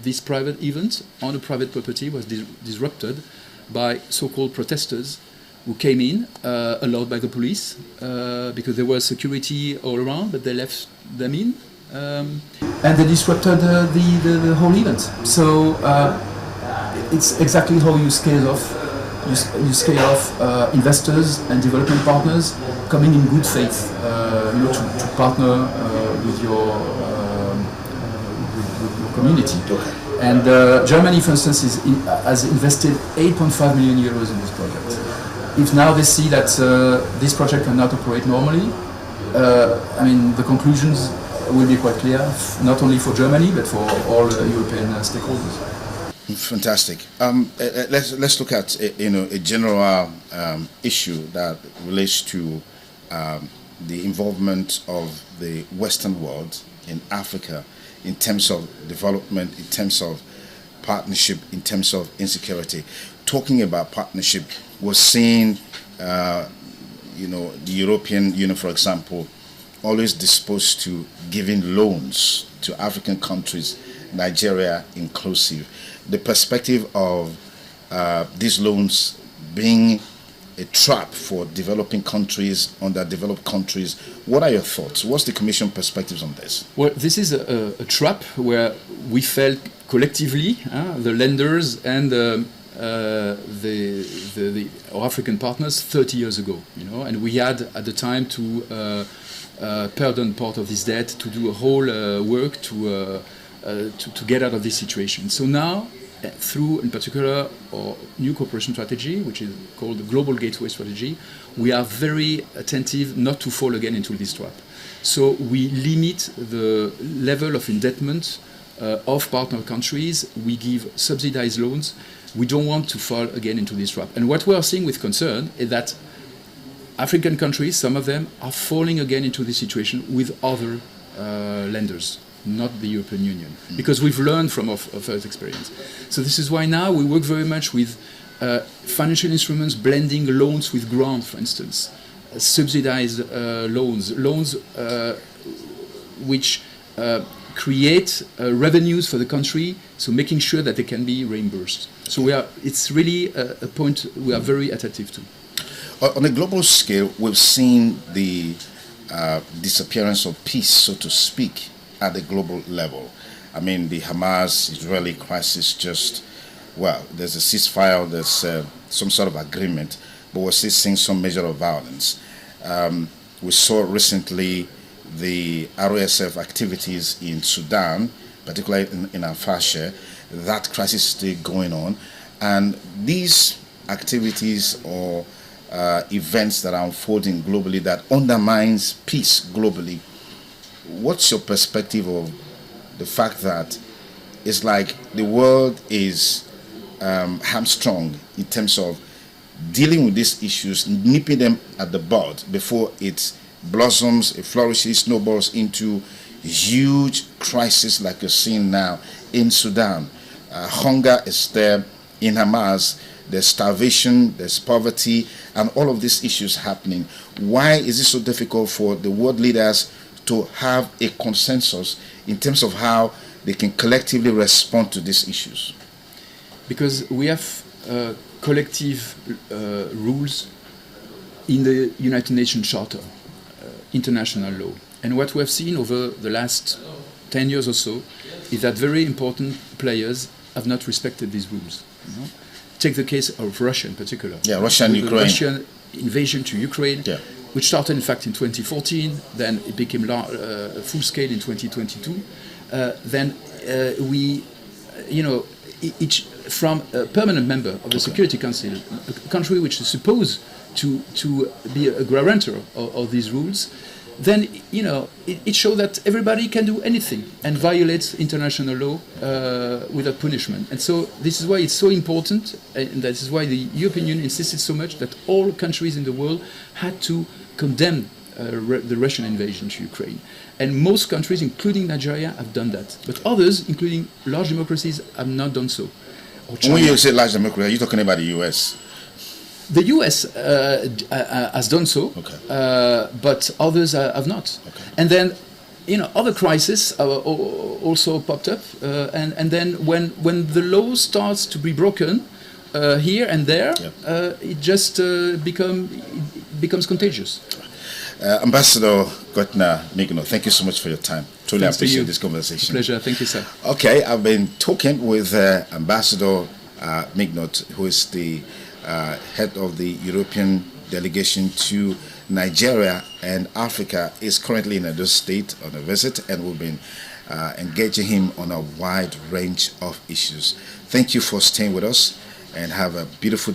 this private event on a private property was disrupted by so-called protesters who came in, allowed by the police, because there was security all around, but they left them in. And they disrupted the whole event. So it's exactly how you scale off. You scale off investors and development partners coming in good faith, to partner with your with your community. And Germany, for instance, has invested 8.5 million euros in this project. If now they see that this project cannot operate normally, I mean, the conclusions will be quite clear, not only for Germany, but for all European stakeholders. Fantastic. Let's look at a general issue that relates to the involvement of the Western world in Africa in terms of development, in terms of partnership, in terms of insecurity. Talking about partnership, we're seeing, the European Union, for example, always disposed to giving loans to African countries, Nigeria inclusive. The perspective of these loans being a trap for developing countries, underdeveloped countries. What are your thoughts? What's the Commission perspectives on this? Well, this is a trap where we felt collectively, the lenders and our African partners 30 years ago, and we had at the time to pardon part of this debt, to do a whole work to get out of this situation. So now, through, in particular, our new cooperation strategy, which is called the Global Gateway Strategy, we are very attentive not to fall again into this trap. So we limit the level of indebtedness of partner countries. We give subsidized loans. We don't want to fall again into this trap. And what we are seeing with concern is that African countries, some of them, are falling again into this situation with other lenders, not the European Union, because we've learned from our first experience. So this is why now we work very much with financial instruments, blending loans with grants, for instance, subsidized loans which create revenues for the country, so making sure that they can be reimbursed. So it's really a point we are very attentive to. On a global scale, we've seen the disappearance of peace, so to speak, at the global level. I mean, the Hamas-Israeli crisis there's a ceasefire, there's some sort of agreement, but we're still seeing some measure of violence. We saw recently the RSF activities in Sudan, particularly in Al-Fasher. That crisis is still going on. And these activities or events that are unfolding globally that undermines peace globally, what's your perspective of the fact that it's like the world is hamstrung in terms of dealing with these issues, nipping them at the bud before it blossoms, it flourishes, snowballs into huge crisis like you're seeing now in Sudan? Hunger is there in Hamas. There's starvation, there's poverty, and all of these issues happening. Why is it so difficult for the world leaders to have a consensus in terms of how they can collectively respond to these issues? Because we have collective rules in the United Nations Charter, international law. And what we have seen over the last 10 years or so is that very important players have not respected these rules. Take the case of Russia in particular. Yeah, Russia and Ukraine. The Russian invasion to Ukraine, which started in fact in 2014, then it became full scale in 2022. Then we, each from a permanent member of the Security Council, a country which is supposed to be a guarantor of these rules, then it shows that everybody can do anything and violates international law without punishment. And so this is why it's so important, and that is why the European Union insisted so much that all countries in the world had to condemn the Russian invasion to Ukraine. And most countries, including Nigeria, have done that. But others, including large democracies, have not done so. When you say large democracy, are you talking about the US? The US has done so, but others have not. And then, other crises also popped up. And then when the law starts to be broken here and there, it just becomes contagious. Ambassador Gotna Migno, thank you so much for your time. Truly appreciate this conversation. Pleasure. Thank you, sir. Okay, I've been talking with Ambassador Mignot, who is the head of the European delegation to Nigeria and Africa, is currently in Edo State on a visit, and we've been engaging him on a wide range of issues. Thank you for staying with us, and have a beautiful